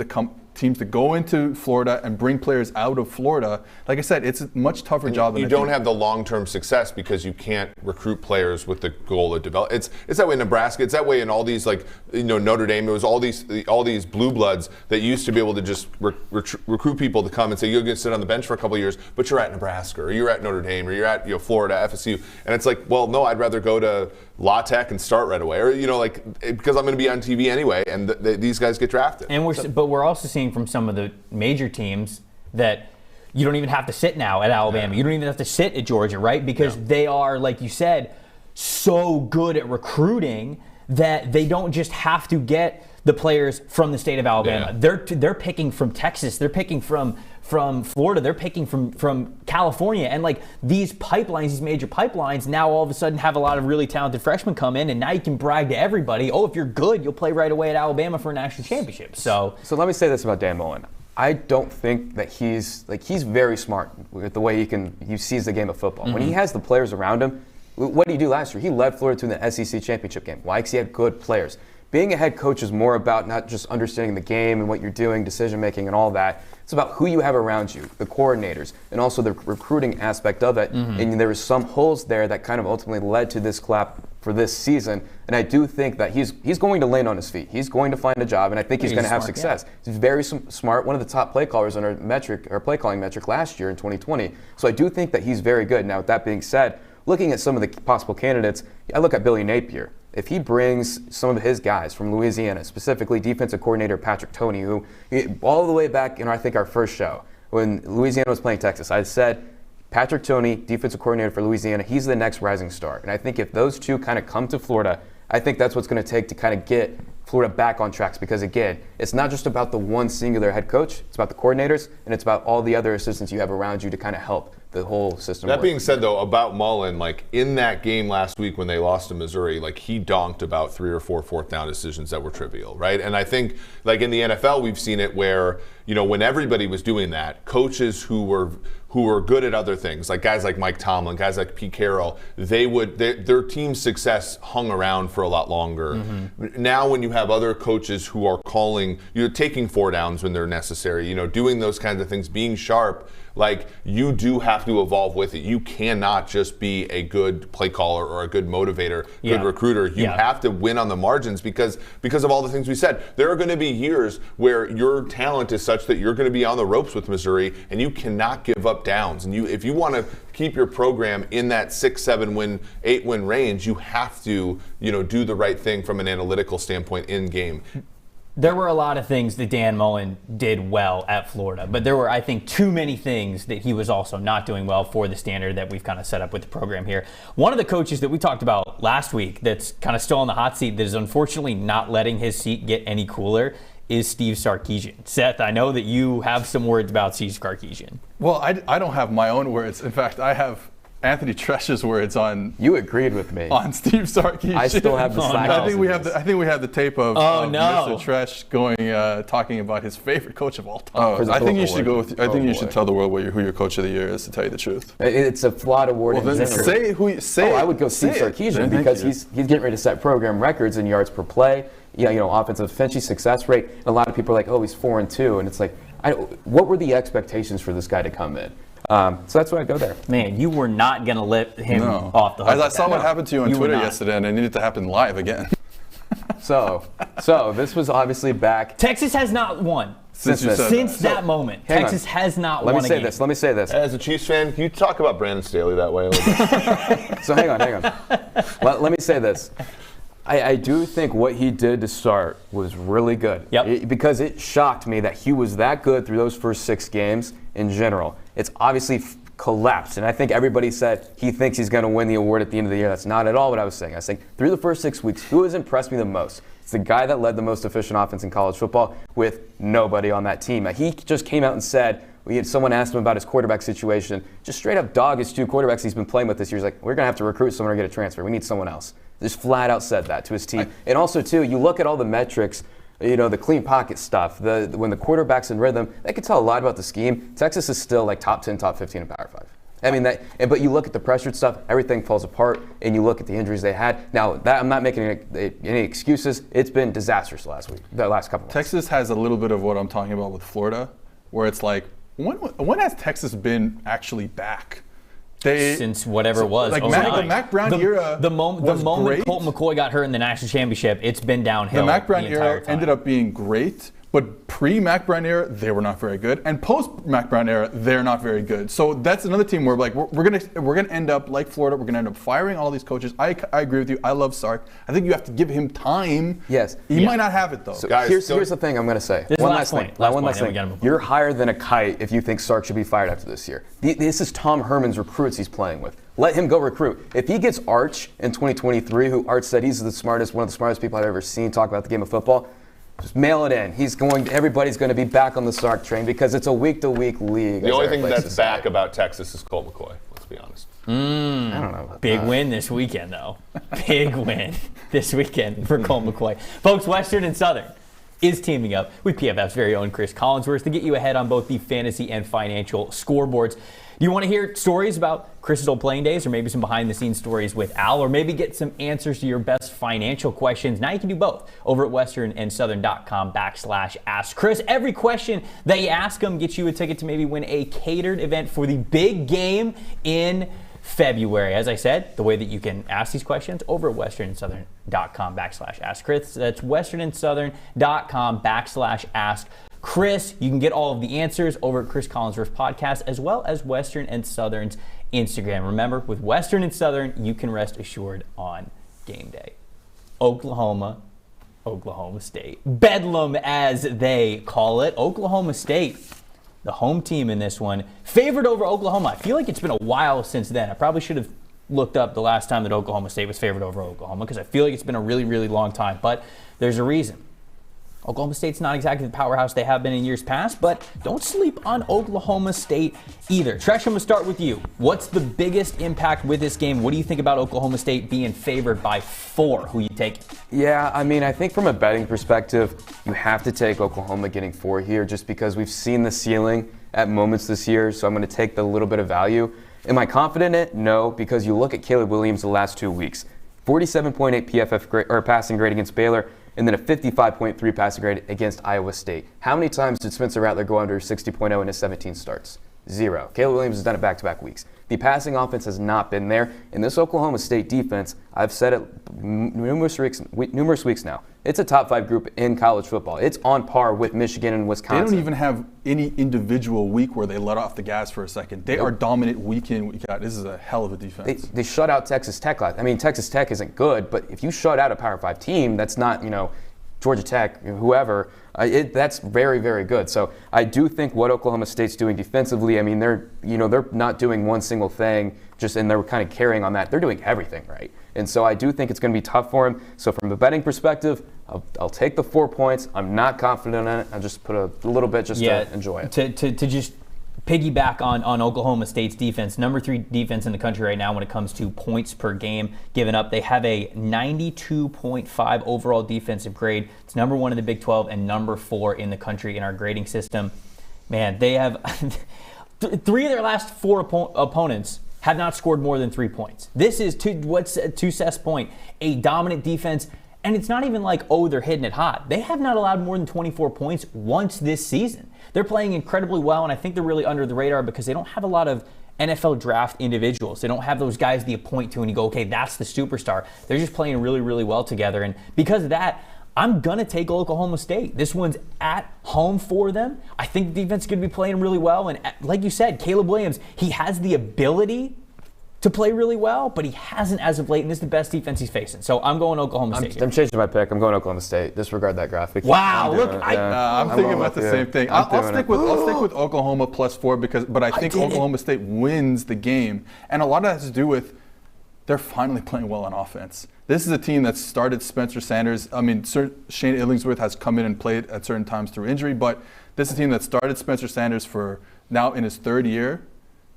to go into Florida and bring players out of Florida. Like I said, it's a much tougher job than you don't have the long-term success because you can't recruit players with the goal of develop. It's that way in Nebraska. It's that way in all these Notre Dame. It was all these blue bloods that used to be able to just recruit people to come and say you're going to sit on the bench for a couple of years, but you're at Nebraska or you're at Notre Dame or you're at Florida, FSU, and it's like, well, no, I'd rather go to La Tech and start right away, or because I'm going to be on TV anyway, and these guys get drafted. And we're also seeing from some of the major teams that you don't even have to sit now at Alabama. You don't even have to sit at Georgia, right? Because they are, like you said, so good at recruiting that they don't just have to get the players from the state of Alabama. They're picking from Texas. They're picking from Florida. They're picking from California. And these pipelines, these major pipelines, now all of a sudden have a lot of really talented freshmen come in, and now you can brag to everybody, if you're good, you'll play right away at Alabama for a national championship. So let me say this about Dan Mullen. I don't think that he's very smart with the way he sees the game of football. Mm-hmm. When he has the players around him, what did he do last year? He led Florida to the SEC championship game. Why? Because he had good players. Being a head coach is more about not just understanding the game and what you're doing, decision making and all that. It's about who you have around you, the coordinators, and also the recruiting aspect of it. Mm-hmm. And there were some holes there that kind of ultimately led to this collapse for this season. And I do think that he's going to land on his feet. He's going to find a job, and I think he's going to have success. Yeah. He's very smart, one of the top play callers on our play calling metric last year in 2020. So I do think that he's very good. Now, with that being said, looking at some of the possible candidates, I look at Billy Napier. If he brings some of his guys from Louisiana, specifically defensive coordinator Patrick Toney, who all the way back in I think our first show, when Louisiana was playing Texas, I said Patrick Toney, defensive coordinator for Louisiana, he's the next rising star. And I think if those two kind of come to Florida, I think that's what's going to take to kind of get Florida back on tracks. Because again, it's not just about the one singular head coach, it's about the coordinators, and it's about all the other assistants you have around you to kind of help the whole system. That being said, though, about Mullen, like in that game last week when they lost to Missouri, like he donked about 3 or 4 fourth down decisions that were trivial, right? And I think like in the NFL, we've seen it where, you know, when everybody was doing that, coaches who were good at other things, like guys like Mike Tomlin, guys like Pete Carroll, their team's success hung around for a lot longer. Mm-hmm. Now when you have other coaches who are taking 4 downs when they're necessary, you know, doing those kinds of things, being sharp, like you do have to evolve with it. You cannot just be a good play caller or a good motivator, good recruiter. You have to win on the margins because of all the things we said. There are going to be years where your talent is such that you're going to be on the ropes with Missouri and you cannot give up downs. And if you want to keep your program in that 6, 7 win, 8 win range, you have to, you know, do the right thing from an analytical standpoint in game. There were a lot of things that Dan Mullen did well at Florida, but there were, I think, too many things that he was also not doing well for the standard that we've kind of set up with the program here. One of the coaches that we talked about last week that's kind of still on the hot seat that is unfortunately not letting his seat get any cooler is Steve Sarkisian. Seth, I know that you have some words about Steve Sarkisian. Well, I don't have my own words. In fact, I have Anthony Treash's words on. You agreed with me on Steve Sarkisian. I still have the Slack. I think we have the tape of Mr. Treash going talking about his favorite coach of all time. I think you should go with. I think you should tell the world who your coach of the year is. To tell you the truth, it's a flawed award. Well, then say who. Say. I would go Steve Sarkisian because he's getting ready to set program records in yards per play. Yeah, you know, offensive efficiency, success rate. And a lot of people are like, oh, he's 4-2, and it's like, what were the expectations for this guy to come in? So that's why I go there. Man, you were not going to let him off the hook. I saw what happened to you on Twitter yesterday, and it needed to happen live again. So this was obviously back. Texas has not won. Since that moment. Texas has not won a game. Let me say this. As a Chiefs fan, can you talk about Brandon Staley that way a little bit? So hang on. Let me say this. I do think what he did to start was really good. Yep. Because it shocked me that he was that good through those first 6 games in general. It's obviously collapsed, and I think everybody said he thinks he's going to win the award at the end of the year. That's not at all what I was saying. I was saying through the first 6 weeks, who has impressed me the most? It's the guy that led the most efficient offense in college football with nobody on that team. He just came out and said, someone asked him about his quarterback situation, just straight up dog his 2 quarterbacks he's been playing with this year. He's like, we're going to have to recruit someone or get a transfer. We need someone else. Just flat out said that to his team. And also, too, you look at all the metrics, you know, the clean pocket stuff, when the quarterback's in rhythm, that can tell a lot about the scheme. Texas is still like top 10, top 15 in Power 5. I mean, but you look at the pressured stuff, everything falls apart, and you look at the injuries they had. Now, I'm not making any excuses. It's been disastrous the last couple months. Texas has a little bit of what I'm talking about with Florida, where it's like, when has Texas been actually back? Since whatever it was. Like the Mac Brown era. The moment Colt McCoy got hurt in the national championship, it's been downhill. The Mac Brown era ended up being great, but pre-Mac Brown era, they were not very good, and post-Mac Brown era, they're not very good. So that's another team where like we're gonna end up like Florida. We're gonna end up firing all these coaches. I agree with you. I love Sark. I think you have to give him time. Yes, he might not have it though. So here's the thing I'm gonna say. One last thing. You're higher than a kite if you think Sark should be fired after this year. This is Tom Herman's recruits he's playing with. Let him go recruit. If he gets Arch in 2023, who Arch said he's one of the smartest people I've ever seen talk about the game of football, just mail it in. Everybody's going to be back on the Sark train because it's a week-to-week league. The only thing that's back about Texas is Colt McCoy. Let's be honest. I don't know. Big win this weekend, though. Big win this weekend for Colt McCoy. Folks, Western and Southern. is teaming up with PFF's very own Chris Collinsworth to get you ahead on both the fantasy and financial scoreboards. Do you want to hear stories about Chris's old playing days, or maybe some behind-the-scenes stories with Al, or maybe get some answers to your best financial questions? Now you can do both over at westernsouthern.com/ask Chris. Every question that you ask him gets you a ticket to maybe win a catered event for the big game in February. As I said, the way that you can ask these questions over at westernsouthern.com/ask Chris. That's westernsouthern.com/ask Chris. You can get all of the answers over at Chris Collinsworth's podcast, as well as Western and Southern's Instagram. Remember, with Western and Southern, you can rest assured on game day. Oklahoma State. Bedlam, as they call it. Oklahoma State, the home team in this one, favored over Oklahoma. I feel like it's been a while since then. I probably should have looked up the last time that Oklahoma State was favored over Oklahoma, because I feel like it's been a really, really long time. But there's a reason. Oklahoma State's not exactly the powerhouse they have been in years past, but don't sleep on Oklahoma State either. Treash, I'm going to start with you. What's the biggest impact with this game? What do you think about Oklahoma State being favored by 4? Who you take? Yeah, I mean, I think from a betting perspective, you have to take Oklahoma getting 4 here, just because we've seen the ceiling at moments this year, so I'm going to take the little bit of value. Am I confident in it? No, because you look at Caleb Williams the last 2 weeks. 47.8 PFF passing grade against Baylor, and then a 55.3 passing grade against Iowa State. How many times did Spencer Rattler go under 60.0 in his 17 starts? 0. Caleb Williams has done it back-to-back weeks. The passing offense has not been there. And this Oklahoma State defense, I've said it numerous weeks now, it's a top 5 group in college football. It's on par with Michigan and Wisconsin. They don't even have any individual week where they let off the gas for a second. They are dominant week in, week out. This is a hell of a defense. They shut out Texas Tech. I mean, Texas Tech isn't good, but if you shut out a Power 5 team, that's not, Georgia Tech, whoever, that's very, very good. So I do think what Oklahoma State's doing defensively, I mean, they're not doing one single thing, and they're kind of carrying on that. They're doing everything right. And so I do think it's going to be tough for them. So from a betting perspective, I'll take the 4 points. I'm not confident in it. I'll just put a little bit just to enjoy it. To just piggyback on Oklahoma State's defense, number 3 defense in the country right now when it comes to points per game given up. They have a 92.5 overall defensive grade. It's number 1 in the Big 12 and number 4 in the country in our grading system. Man, they have 3 of their last 4 opponents have not scored more than 3 points. This is, to Seth's point, a dominant defense. And it's not even like, they're hitting it hot. They have not allowed more than 24 points once this season. They're playing incredibly well, and I think they're really under the radar because they don't have a lot of NFL draft individuals. They don't have those guys that you point to and you go, okay, that's the superstar. They're just playing really, really well together. And because of that, I'm going to take Oklahoma State. This one's at home for them. I think the defense is going to be playing really well. And like you said, Caleb Williams, he has the ability to play really well, but he hasn't as of late, and this is the best defense he's facing. So I'm going Oklahoma State. I'm changing my pick. I'm going Oklahoma State. Disregard that graphic. Wow, look, I'm thinking about the same thing. I'll stick with Oklahoma +4 but I think Oklahoma State wins the game, and a lot of that has to do with they're finally playing well on offense. This is a team that started Spencer Sanders. I mean, Shane Illingsworth has come in and played at certain times through injury, but this is a team that started Spencer Sanders for now in his 3rd year.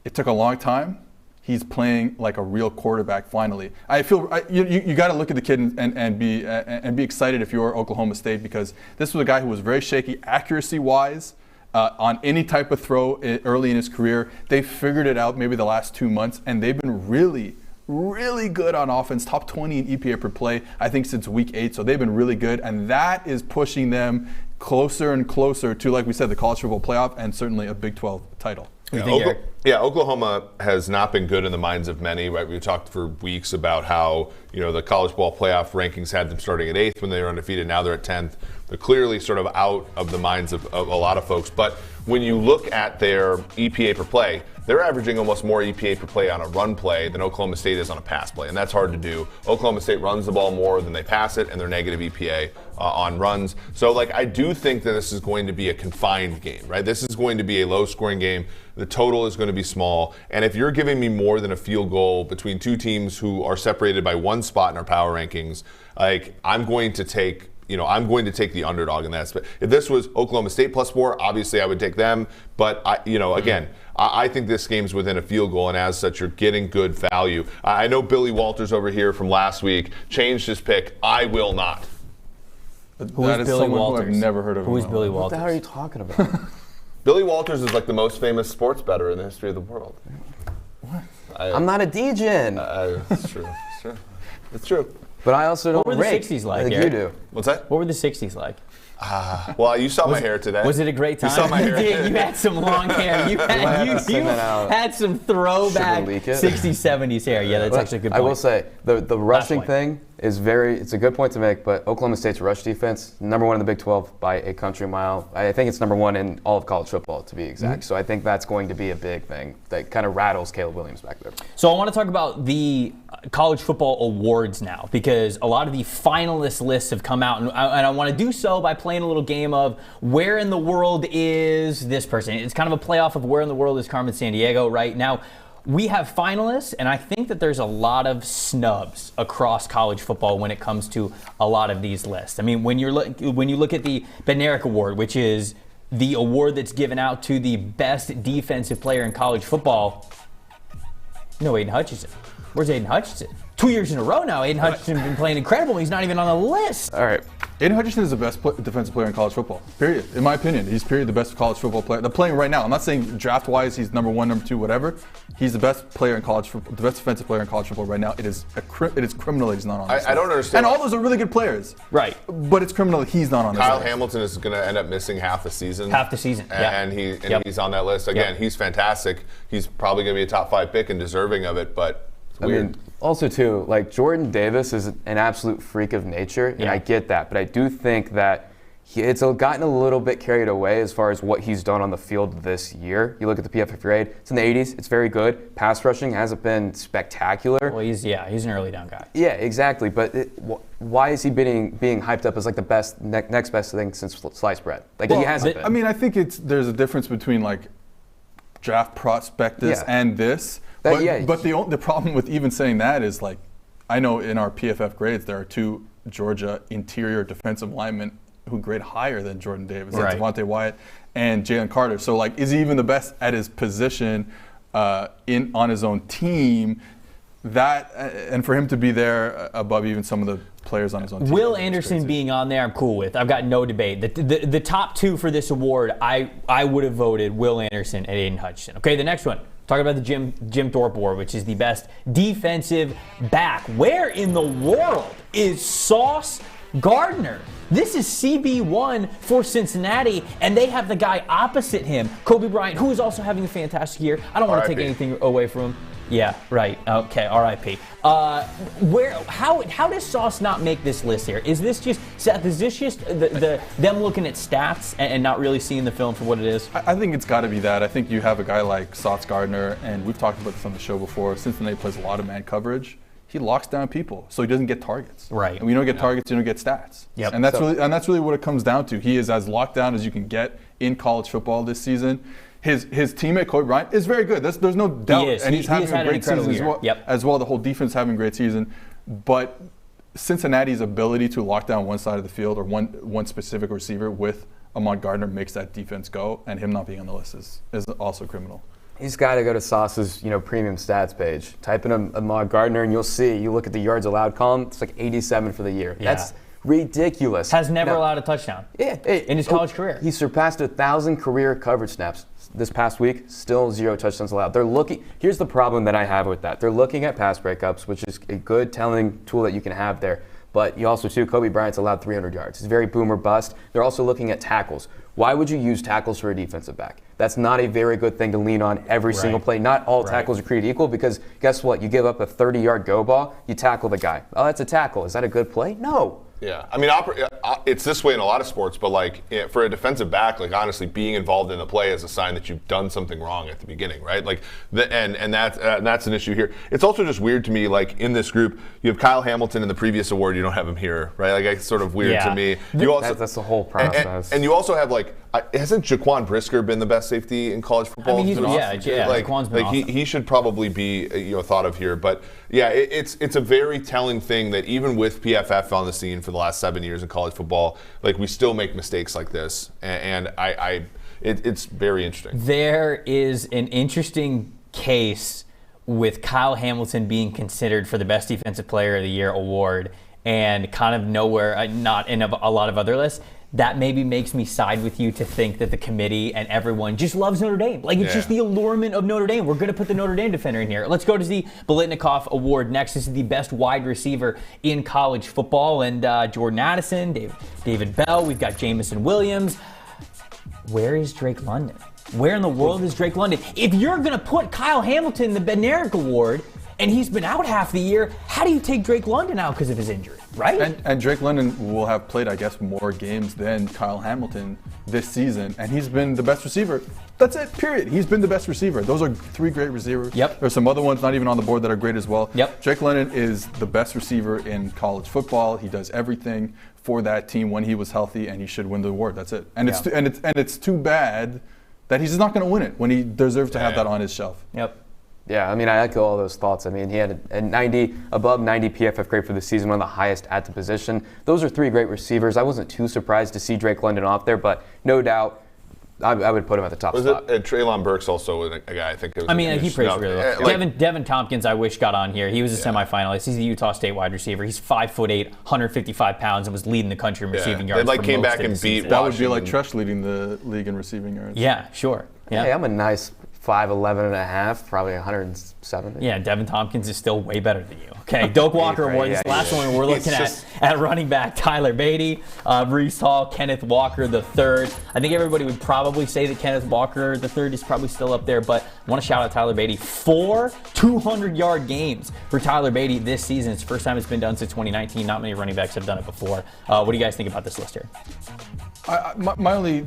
It took a long time. He's playing like a real quarterback finally. I feel you got to look at the kid and be excited if you're Oklahoma State, because this was a guy who was very shaky accuracy-wise on any type of throw early in his career. They figured it out maybe the last 2 months, and they've been really, really good on offense, top 20 in EPA per play, I think, since week 8. So they've been really good, and that is pushing them closer and closer to, like we said, the college football playoff and certainly a Big 12 title. Oklahoma has not been good in the minds of many. Right, we talked for weeks about how the college ball playoff rankings had them starting at 8th when they were undefeated. Now they're at 10th. They're clearly sort of out of the minds of a lot of folks. But when you look at their EPA per play, they're averaging almost more EPA per play on a run play than Oklahoma State is on a pass play, and that's hard to do. Oklahoma State runs the ball more than they pass it, and they're negative EPA on runs. So, I do think that this is going to be a confined game, right? This is going to be a low-scoring game. The total is going to be small, and if you're giving me more than a field goal between 2 teams who are separated by 1 spot in our power rankings, I'm going to take the underdog in that. If this was Oklahoma State +4, obviously I would take them. But I think this game's within a field goal, and as such, you're getting good value. I know Billy Walters over here from last week changed his pick. I will not. Who that is is Billy someone Walters? who I've never heard of. Who is Billy What Walters? the hell are you talking about? Billy Walters is like the most famous sports bettor in the history of the world. I'm not a DJ. It's true. It's true. It's true. But I also don't What were the rake 60s like, you Eric? do. What's that? What were the 60s like? Well, you saw my hair today. Was it a great time? You saw my hair. You had some long hair. You had some throwback Should we leak it? 60s, 70s hair. Yeah, that's actually a good point. I will say the rushing point. thing is it's a good point to make, but Oklahoma State's rush defense, number one in the Big 12 by a country mile. I think it's number one in all of college football, to be exact. So I think that's going to be a big thing that kind of rattles Caleb Williams back there. So I want to talk about the college football awards now, because a lot of the finalist lists have come out, and I want to do so by playing a little game of where in the world is this person. It's kind of a playoff of where in the world is Carmen Sandiego right now. We have finalists, and I think that there's a lot of snubs across college football when it comes to a lot of these lists. I mean, when you look at the Bednarik Award, which is the award that's given out to the best defensive player in college football, no, Aiden Hutchinson. Where's Aiden Hutchinson? 2 years in a row now, Aiden Hutchinson's been playing incredible. He's not even on the list. All right. Aiden Hutchinson is the best defensive player in college football, period. In my opinion, he's period the best college football player. They're playing right now. I'm not saying draft-wise he's number one, number two, whatever. He's the best player in college football, the best defensive player in college football right now. It is criminal that he's not on this list. I don't understand. And all those are really good players. Right. But it's criminal that he's not on this Kyle list. Hamilton is going to end up missing half the season. Half the season, yeah. And Yep. he's on that list. Again, he's fantastic. He's probably going to be a top 5 pick and deserving of it, but it's weird. I mean, also too, like Jordan Davis is an absolute freak of nature, and I get that, but I do think that it's gotten a little bit carried away as far as what he's done on the field this year. You look at the PFF grade; it's in the 80s. It's very good. Pass rushing hasn't been spectacular. Well, he's an early down guy. Yeah, exactly. But why is he being hyped up as like the best next best thing since sliced bread? Like he hasn't been. I mean, I think there's a difference between like draft prospectus and this. But the problem with even saying that is, like, I know in our PFF grades there are 2 Georgia interior defensive linemen who grade higher than Jordan Davis. Right. Devontae Wyatt and Jalen Carter. So, like, is he even the best at his position on his own team? And for him to be there above even some of the players on his own team. Will Anderson being on there, I'm cool with. I've got no debate. The top 2 for this award, I would have voted Will Anderson and Aiden Hutchinson. Okay, the next one. Talk about the Jim Thorpe Award, which is the best defensive back. Where in the world is Sauce Gardner? This is CB1 for Cincinnati, and they have the guy opposite him, Kobe Bryant, who is also having a fantastic year. I don't want to take anything away from him. Yeah, right. Okay, R.I.P. How does Sauce not make this list here? Is this just, Seth, is this just them looking at stats and not really seeing the film for what it is? I think it's got to be that. I think you have a guy like Sauce Gardner, and we've talked about this on the show before. Cincinnati plays a lot of man coverage. He locks down people, so he doesn't get targets. Right. And when you don't get targets, you don't get stats. Yep. And that's really what it comes down to. He is as locked down as you can get in college football this season. His teammate Kobe Bryant is very good. There's no doubt, and he's having a great season as well. Yep. As well, the whole defense having a great season, but Cincinnati's ability to lock down one side of the field or one specific receiver with Ahmad Gardner makes that defense go, and him not being on the list is also criminal. He's got to go to Sauce's, premium stats page. Type in Ahmad Gardner, and you'll see. You look at the yards allowed column; it's like 87 for the year. Yeah. That's ridiculous. Has never allowed a touchdown. In his college career. He surpassed 1,000 career coverage snaps this past week. Still 0 touchdowns allowed. Here's the problem that I have with that. They're looking at pass breakups, which is a good telling tool that you can have there. But you also, too, Kobe Bryant's allowed 300 yards. It's very boom or bust. They're also looking at tackles. Why would you use tackles for a defensive back? That's not a very good thing to lean on every single play. Not all tackles are created equal, because guess what? You give up a 30-yard go ball, you tackle the guy. Oh, that's a tackle. Is that a good play? No. Yeah, I mean, it's this way in a lot of sports, but like for a defensive back, like honestly, being involved in the play is a sign that you've done something wrong at the beginning, right? Like, and that's an issue here. It's also just weird to me, like in this group, you have Kyle Hamilton in the previous award, you don't have him here, right? Like, it's sort of weird to me. You also that's the whole process. And you also have hasn't Jaquan Brisker been the best safety in college football? I mean, Jaquan's been awesome. He should probably be thought of here, but yeah, it's a very telling thing that even with PFF on the scene for the last 7 years in college football, like we still make mistakes like this, and it's very interesting. There is an interesting case with Kyle Hamilton being considered for the Best Defensive Player of the Year award, and kind of nowhere, not in a lot of other lists, that maybe makes me side with you to think that the committee and everyone just loves Notre Dame. Like, it's just the allurement of Notre Dame. We're going to put the Notre Dame defender in here. Let's go to the Biletnikoff Award next. This is the best wide receiver in college football. And Jordan Addison, David Bell, we've got Jamison Williams. Where is Drake London? Where in the world is Drake London? If you're going to put Kyle Hamilton in the Bednarik Award, and he's been out half the year, how do you take Drake London out because of his injury, right? And Drake London will have played, I guess, more games than Kyle Hamilton this season, and he's been the best receiver. That's it, period. He's been the best receiver. Those are 3 great receivers. Yep. There's some other ones not even on the board that are great as well. Yep. Drake London is the best receiver in college football. He does everything for that team when he was healthy, and he should win the award. That's it. And it's too bad that he's just not going to win it when he deserves to have that on his shelf. Yep. Yeah, I mean, I echo all those thoughts. I mean, he had a above 90 PFF grade for the season, one of the highest at the position. Those are 3 great receivers. I wasn't too surprised to see Drake London off there, but no doubt I would put him at the top spot. Treylon Burks also a guy I think. He plays really well. Devin Tompkins, I wish got on here. He was a semifinalist. He's a Utah State wide receiver. He's 5'8", 155 pounds, and was leading the country in receiving yards. They came back and beat. That would be like Treash leading the league in receiving yards. Yeah, sure. Yeah. Hey, I'm a nice 5'11 and a half, probably 170. Yeah, Devin Tompkins is still way better than you. Okay, Doak Walker Award. This last one we're looking at running back Tyler Beatty, Breece Hall, Kenneth Walker III. I think everybody would probably say that Kenneth Walker III is probably still up there, but I want to shout out Tyler Beatty. 4 200-yard games for Tyler Beatty this season. It's the first time it's been done since 2019. Not many running backs have done it before. What do you guys think about this list here? My only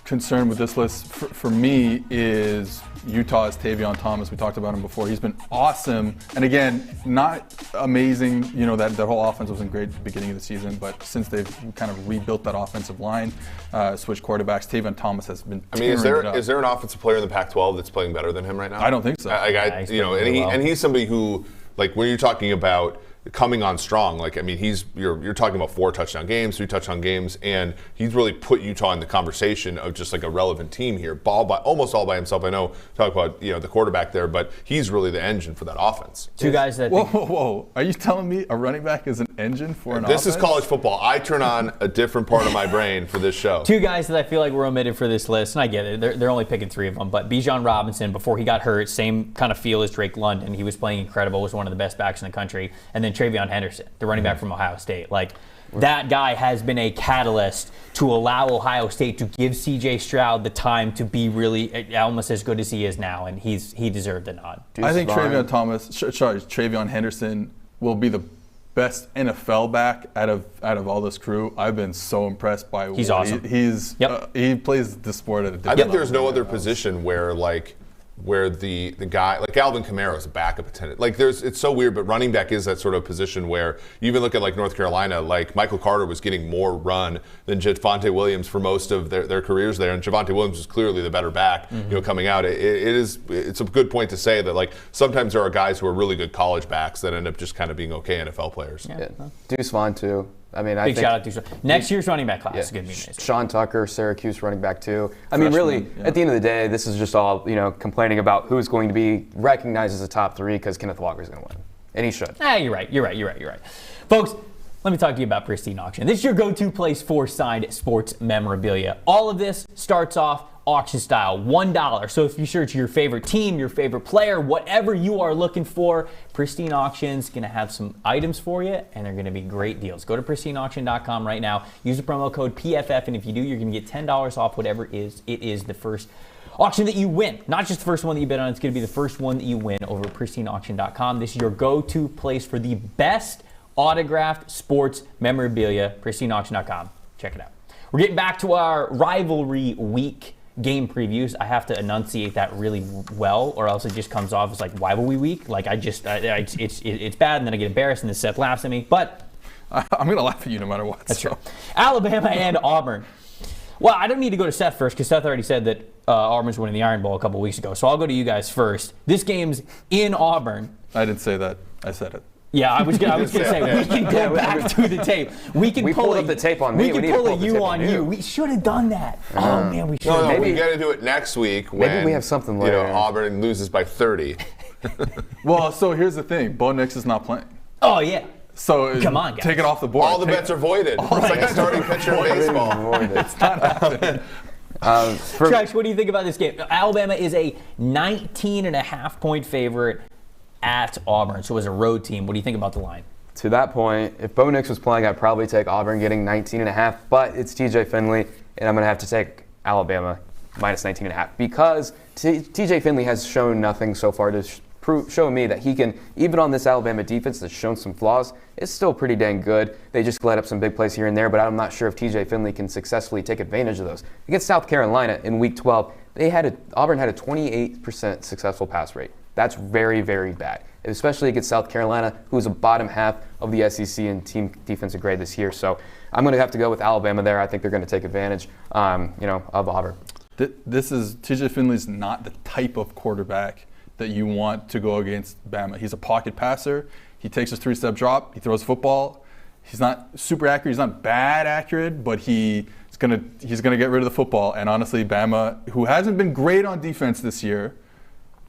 concern with this list for me is Utah's Tavion Thomas. We talked about him before. He's been awesome. And again, not amazing. You know, that whole offense wasn't great at the beginning of the season, but since they've kind of rebuilt that offensive line, switched quarterbacks, Tavion Thomas has been tearing it up. Is there an offensive player in the Pac-12 that's playing better than him right now? I don't think so. And he's somebody who, like, when you're talking about coming on strong, like, I mean, you're talking about 4 touchdown games, 3 touchdown games, and he's really put Utah in the conversation of just like a relevant team here, almost all by himself. I know talk about the quarterback there, but he's really the engine for that offense. 2 guys that whoa! Are you telling me a running back is an engine for an offense? This is college football. I turn on a different part of my brain for this show. 2 guys that I feel like were omitted for this list, and I get it. They're only picking 3 of them, but Bijan Robinson, before he got hurt, same kind of feel as Drake London. He was playing incredible, was one of the best backs in the country, and then Travion Henderson, the running back from Ohio State. Like, that guy has been a catalyst to allow Ohio State to give C.J. Stroud the time to be really almost as good as he is now, and he deserved the nod. I think Travion Henderson will be the best NFL back out of all this crew. I've been so impressed by he's awesome. He plays the sport at a different level. I think there's no other position where the guy like Alvin Kamara is a backup attendant. Like it's so weird, but running back is that sort of position where you even look at like North Carolina, like Michael Carter was getting more run than Javonte Williams for most of their careers there, and Javonte Williams is clearly the better back, coming out. It's a good point to say that like sometimes there are guys who are really good college backs that end up just kind of being okay NFL players. Yeah. Deuce Vaughn too. I mean, big shout out to next year's running back class. Going to be amazing. Sean Tucker, Syracuse running back too. I mean, really, at the end of the day, this is just all complaining about who's going to be recognized as a top 3 because Kenneth Walker's going to win, and he should. You're right, folks. Let me talk to you about Pristine Auction. This is your go-to place for signed sports memorabilia. All of this starts off auction style, $1. So if you search your favorite team, your favorite player, whatever you are looking for, Pristine Auction's going to have some items for you, and they're going to be great deals. Go to pristineauction.com right now. Use the promo code PFF, and if you do, you're going to get $10 off whatever it is the first auction that you win. Not just the first one that you bid on, it's going to be the first one that you win over at pristineauction.com. This is your go-to place for the best autographed sports memorabilia, pristineauction.com. Check it out. We're getting back to our rivalry week game previews. I have to enunciate that really well, or else it just comes off as like rivalry week. Like it's bad, and then I get embarrassed, and then Seth laughs at me. But I'm gonna laugh at you no matter what. That's true. Alabama and Auburn. Well, I don't need to go to Seth first because Seth already said that Auburn's winning the Iron Bowl a couple weeks ago. So I'll go to you guys first. This game's in Auburn. I didn't say that. I said it. Yeah, I was gonna say we can go back to the tape. We pull up the tape on me. We can pull a you on you. We should have done that. Oh man, we should. No, maybe we got to do it next week. When, we have something later. Auburn loses by 30. Well, so here's the thing. Bo Nix is not playing. Oh yeah. So Come on, guys. take it off the board. All the bets are voided. It's like a starting pitcher in baseball. It's not happening. Treash, what do you think about this game? Alabama is a 19.5-point favorite at Auburn, so as a road team, what do you think about the line? To that point, if Bo Nix was playing, I'd probably take Auburn getting 19.5, but it's TJ Finley, and I'm going to have to take Alabama minus 19.5 because TJ Finley has shown nothing so far to show me that he can, even on this Alabama defense that's shown some flaws, it's still pretty dang good. They just let up some big plays here and there, but I'm not sure if TJ Finley can successfully take advantage of those. Against South Carolina in Week 12, Auburn had a 28% successful pass rate. That's very, very bad, especially against South Carolina, who's a bottom half of the SEC in team defensive grade this year. So I'm going to have to go with Alabama there. I think they're going to take advantage, of Auburn. TJ Finley's not the type of quarterback that you want to go against Bama. He's a pocket passer. He takes his 3-step drop. He throws football. He's not super accurate. He's not bad accurate, but he's gonna get rid of the football. And honestly, Bama, who hasn't been great on defense this year,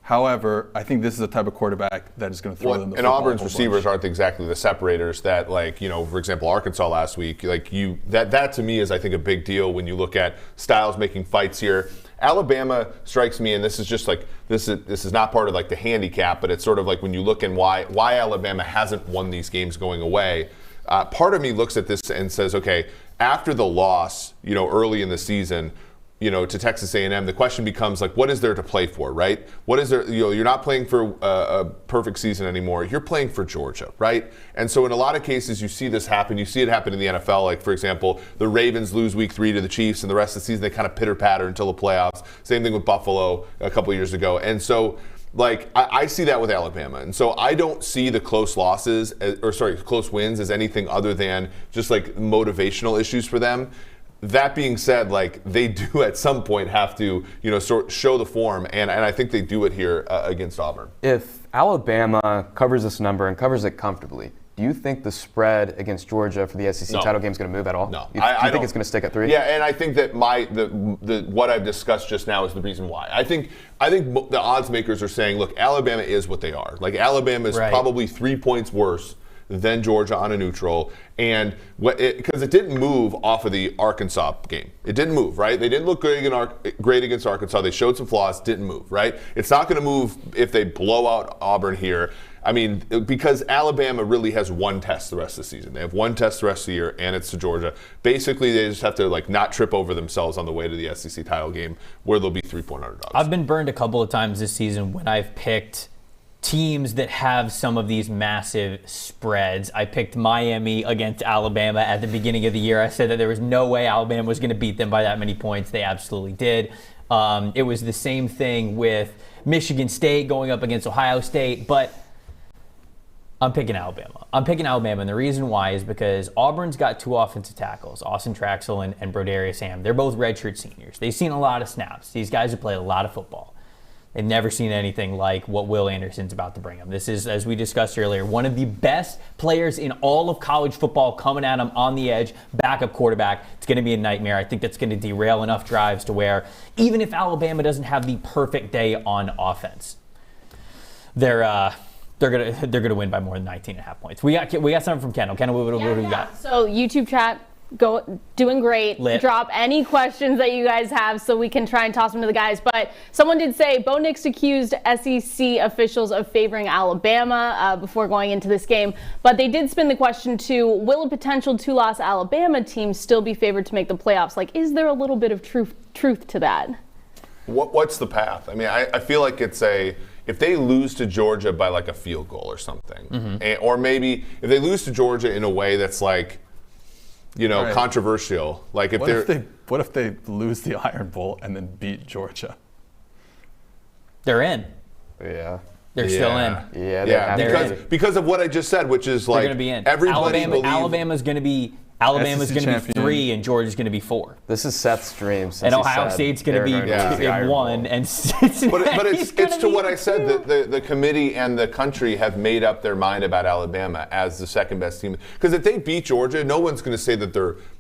however, I think this is the type of quarterback that is going to throw them the and football. Auburn's receivers aren't exactly the separators that, for example, Arkansas last week. That to me is, I think, a big deal when you look at Styles making fights here. Alabama strikes me, and this is just this is not part of the handicap, but it's sort of like when you look and why Alabama hasn't won these games going away. Part of me looks at this and says, okay, after the loss, early in the season, to Texas A&M, the question becomes what is there to play for, right? What is there? You're not playing for a perfect season anymore. You're playing for Georgia, right? And so in a lot of cases, you see this happen. You see it happen in the NFL. For example, the Ravens lose Week 3 to the Chiefs, and the rest of the season they kind of pitter-patter until the playoffs. Same thing with Buffalo a couple of years ago. And so I see that with Alabama. And so I don't see the close close wins as anything other than just motivational issues for them. That being said, they do at some point have to, show the form, and I think they do it here against Auburn. If Alabama covers this number and covers it comfortably, do you think the spread against Georgia for the SEC title game is going to move at all? No. You think it's going to stick at 3? Yeah, and I think that what I've discussed just now is the reason why. I think the odds makers are saying, look, Alabama is what they are. Alabama is probably 3 points worse than Georgia on a neutral, and because it didn't move off of the Arkansas game. It didn't move, right? They didn't look great against Arkansas. They showed some flaws, didn't move, right? It's not going to move if they blow out Auburn here. I mean, because Alabama really has one test the rest of the season. They have one test the rest of the year, and it's to Georgia. Basically, they just have to not trip over themselves on the way to the SEC title game, where they'll be 3-point underdogs. I've been burned a couple of times this season when I've picked teams that have some of these massive spreads. I picked Miami against Alabama at the beginning of the year. I said that there was no way Alabama was going to beat them by that many points. They absolutely did. It was the same thing with Michigan State going up against Ohio State, but I'm picking Alabama. And the reason why is because Auburn's got 2 offensive tackles, Austin Traxel and Brodarius Ham. They're both redshirt seniors. They've seen a lot of snaps. These guys have played a lot of football. They've never seen anything like what Will Anderson's about to bring them. This is, as we discussed earlier, one of the best players in all of college football coming at him on the edge, backup quarterback. It's going to be a nightmare. I think that's going to derail enough drives to where even if Alabama doesn't have the perfect day on offense, they're gonna win by more than 19.5 points. We got something from Kendall. Kendall, what do we got? So YouTube chat, doing great. Lit. Drop any questions that you guys have so we can try and toss them to the guys. But someone did say Bo Nix accused SEC officials of favoring Alabama before going into this game. But they did spin the question to, will a potential 2-loss Alabama team still be favored to make the playoffs? Is there a little bit of truth to that? What's the path? I mean, I feel like it's if they lose to Georgia by a field goal or something, or maybe if they lose to Georgia in a way that's controversial. What if they lose the Iron Bowl and then beat Georgia? They're in. Yeah. They're still in. Yeah. Because of what I just said, which is they're going to be in. Alabama's going to be 3 and Georgia's going to be 4. This is Seth's dream. And Ohio State's going to be 1 and Cincinnati. But it's to what I said, that the committee and the country have made up their mind about Alabama as the second best team. Because if they beat Georgia, no one's going to say that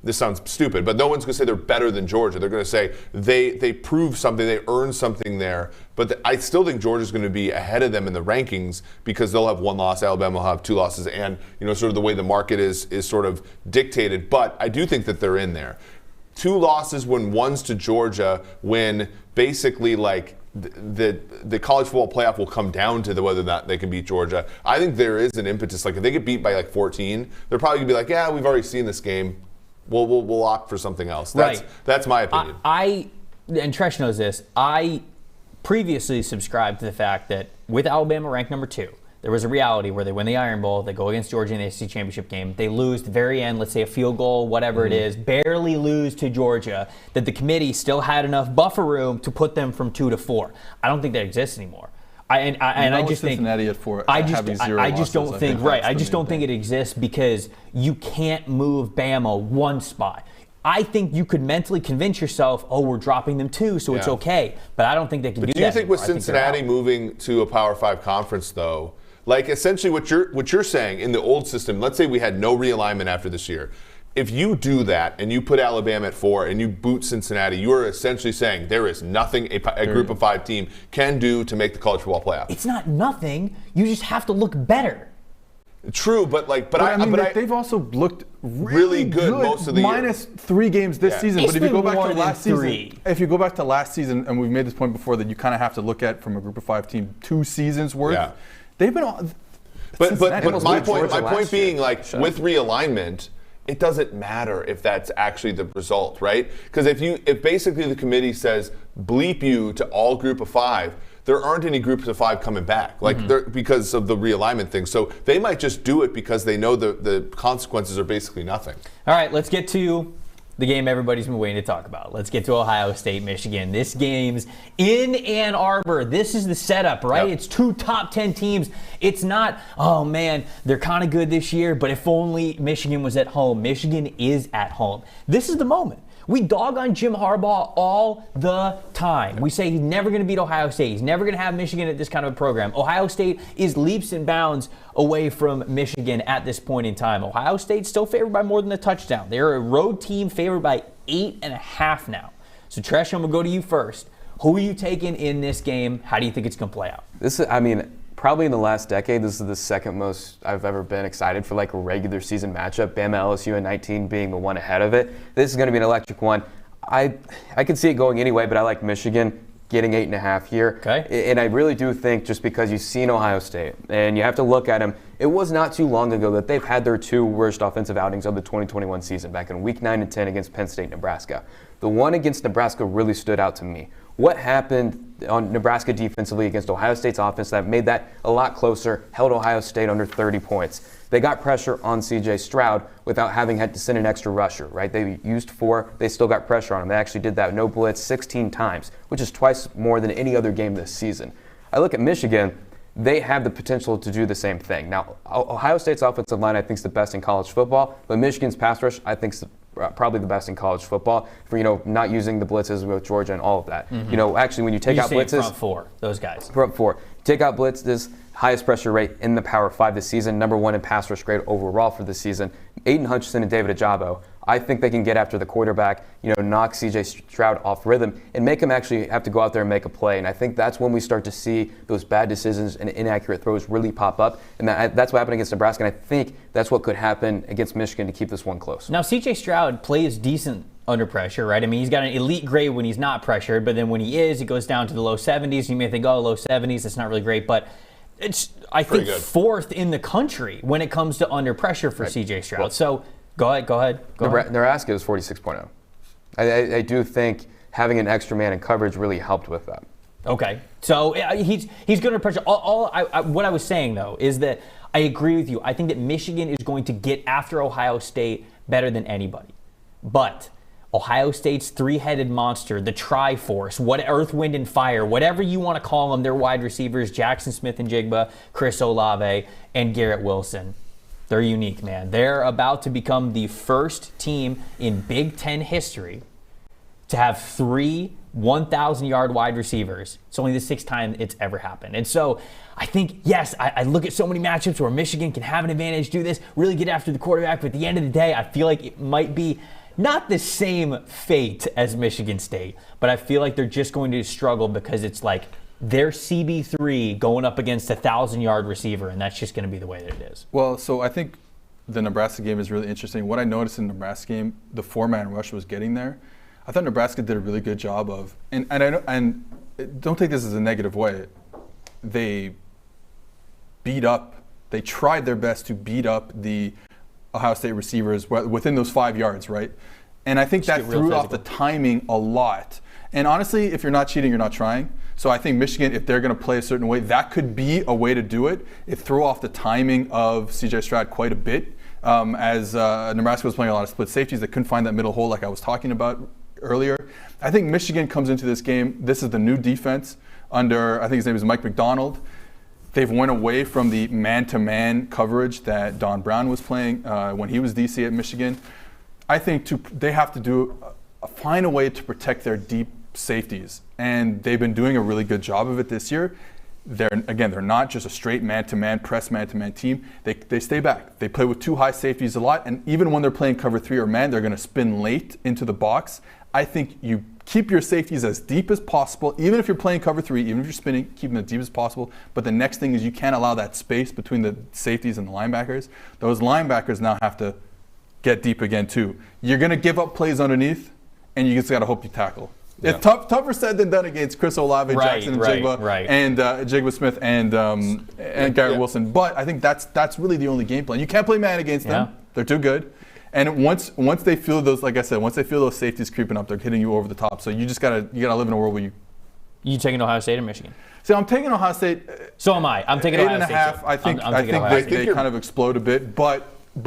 this sounds stupid, but no one's going to say they're better than Georgia. They're going to say they proved something, they earned something there But I still think Georgia's going to be ahead of them in the rankings because they'll have 1 loss, Alabama will have 2 losses, and sort of the way the market is sort of dictated. But I do think that they're in there. 2 losses when one's to Georgia, when basically like the college football playoff will come down to whether or not they can beat Georgia. I think there is an impetus. Like if they get beat by like 14, they're probably gonna be like, yeah, we've already seen this game. We'll opt for something else. That's my opinion. And Tresh knows this. I previously subscribed to the fact that with Alabama ranked number 2, there was a reality where they win the Iron Bowl, they go against Georgia in the SEC championship game, they lose at the very end, let's say a field goal, whatever it is, barely lose to Georgia, that the committee still had enough buffer room to put them from 2 to 4. I don't think that exists anymore. I just think Cincinnati at 4. I just don't think it exists because you can't move Bama 1 spot. I think you could mentally convince yourself, we're dropping them 2, so it's okay. But I don't think they can do that. Do you think with Cincinnati moving to a Power 5 conference, though, like essentially what you're saying in the old system, let's say we had no realignment after this year. If you do that and you put Alabama at 4 and you boot Cincinnati, you are essentially saying there is nothing a group of 5 team can do to make the college football playoff. It's not nothing. You just have to look better. True, but they've also looked really good most of the year. Minus 3 games this season. But if you go back to last season, and we've made this point before, that you kind of have to look at from a group of 5 team 2 seasons worth. Yeah. They've been on. But my point being, like, with realignment, it doesn't matter if that's actually the result, right? Because if basically the committee says bleep you to all group of 5, there aren't any groups of 5 coming back, because of the realignment thing. So they might just do it because they know the consequences are basically nothing. All right, let's get to the game everybody's been waiting to talk about. Let's get to Ohio State, Michigan. This game's in Ann Arbor. This is the setup, right? Yep. It's 2 top 10 teams. It's not, oh man, they're kind of good this year, but if only Michigan was at home. Michigan is at home. This is the moment. We dog on Jim Harbaugh all the time. We say he's never going to beat Ohio State. He's never going to have Michigan at this kind of a program. Ohio State is leaps and bounds away from Michigan at this point in time. Ohio State's still favored by more than a touchdown. They're a road team favored by 8.5 now. So, Tresh, I'm going to go to you first. Who are you taking in this game? How do you think it's going to play out? Probably in the last decade, this is the second most I've ever been excited for like a regular season matchup. Bama LSU in 19 being the one ahead of it. This is going to be an electric one. I could see it going anyway, but I like Michigan getting 8.5 here. Okay. And I really do think just because you've seen Ohio State and you have to look at them, it was not too long ago that they've had their 2 worst offensive outings of the 2021 season, back in week 9 and 10 against Penn State and Nebraska. The one against Nebraska really stood out to me. What happened on Nebraska defensively against Ohio State's offense that made that a lot closer, held Ohio State under 30 points? They got pressure on C.J. Stroud without having had to send an extra rusher, right? They used 4. They still got pressure on him. They actually did that no blitz 16 times, which is twice more than any other game this season. I look at Michigan. They have the potential to do the same thing. Now, Ohio State's offensive line, I think, is the best in college football, but Michigan's pass rush, I think, is probably the best in college football for, not using the blitzes with Georgia and all of that. Mm-hmm. Actually, when you take out blitzes. Front 4, those guys. Front 4. Take out blitzes, highest pressure rate in the Power 5 this season, number 1 in pass rush grade overall for this season. Aiden Hutchinson and David Ajabo. I think they can get after the quarterback, knock C.J. Stroud off rhythm and make him actually have to go out there and make a play. And I think that's when we start to see those bad decisions and inaccurate throws really pop up. And that's what happened against Nebraska. And I think that's what could happen against Michigan to keep this one close. Now, C.J. Stroud plays decent under pressure, right? I mean, he's got an elite grade when he's not pressured, but then when he is, it goes down to the low 70s. You may think, low 70s, that's not really great. But it's, I think, 4th in the country when it comes to under pressure for C.J. Stroud. Well, so Go ahead. Nebraska is 46.0. I do think having an extra man in coverage really helped with that. Okay. So he's good under pressure. What I was saying, though, is that I agree with you. I think that Michigan is going to get after Ohio State better than anybody. But Ohio State's 3-headed monster, the Triforce, Earth, Wind, and Fire, whatever you want to call them, their wide receivers, Jackson Smith and Jigba, Chris Olave, and Garrett Wilson. They're unique, man. They're about to become the first team in Big Ten history to have 3 1,000-yard wide receivers. It's only the 6th time it's ever happened. And so I think, yes, I look at so many matchups where Michigan can have an advantage, do this, really get after the quarterback. But at the end of the day, I feel like it might be not the same fate as Michigan State, but I feel like they're just going to struggle because it's like their CB3 going up against a 1,000-yard receiver, and that's just going to be the way that it is. Well, so I think the Nebraska game is really interesting. What I noticed in the Nebraska game, the 4-man rush was getting there. I thought Nebraska did a really good job of, and don't take this as a negative way. They tried their best to beat up the Ohio State receivers within those 5 yards, right? And I think that threw off the timing a lot. And honestly, if you're not cheating, you're not trying. So I think Michigan, if they're going to play a certain way, that could be a way to do it. It threw off the timing of C.J. Stroud quite a bit, as Nebraska was playing a lot of split safeties. They couldn't find that middle hole like I was talking about earlier. I think Michigan comes into this game. This is the new defense under, I think his name is Mike McDonald. They've went away from the man-to-man coverage that Don Brown was playing when he was DC at Michigan. I think they have to find a way to protect their deep safeties, and they've been doing a really good job of it this year. They're not just a straight man-to-man, press man-to-man team. They stay back. They play with 2 high safeties a lot, and even when they're playing cover 3 or man, they're going to spin late into the box. I think you keep your safeties as deep as possible, even if you're playing cover 3, even if you're spinning, keep them as deep as possible. But the next thing is you can't allow that space between the safeties and the linebackers. Those linebackers now have to get deep again too. You're going to give up plays underneath, and you just got to hope you tackle. Yeah. It's tougher said than done against Chris Olave, Jackson Jigba, and Jigba Smith and Garrett Wilson. But I think that's really the only game plan. You can't play man against them. They're too good. And once they feel those, like I said, once they feel those safeties creeping up, they're hitting you over the top. So you just gotta live in a world where you taking Ohio State or Michigan? So I'm taking Ohio State. So am I. I'm taking Ohio State. 8.5. I think they kind of explode a bit, but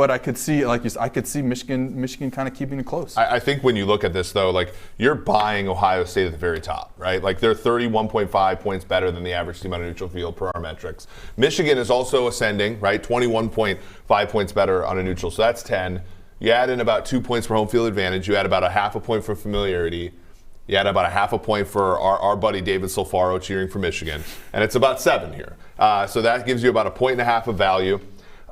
I could see, I could see Michigan kind of keeping it close. I think when you look at this, though, like, you're buying Ohio State at the very top, right? Like, they're 31.5 points better than the average team on a neutral field per our metrics. Michigan is also ascending, right? 21.5 points better on a neutral, so that's 10. You add in about 2 points for home field advantage. You add about a half a point for familiarity. You add about a half a point for our buddy David Solfaro cheering for Michigan. And it's about 7 here. So that gives you about a 1.5 of value.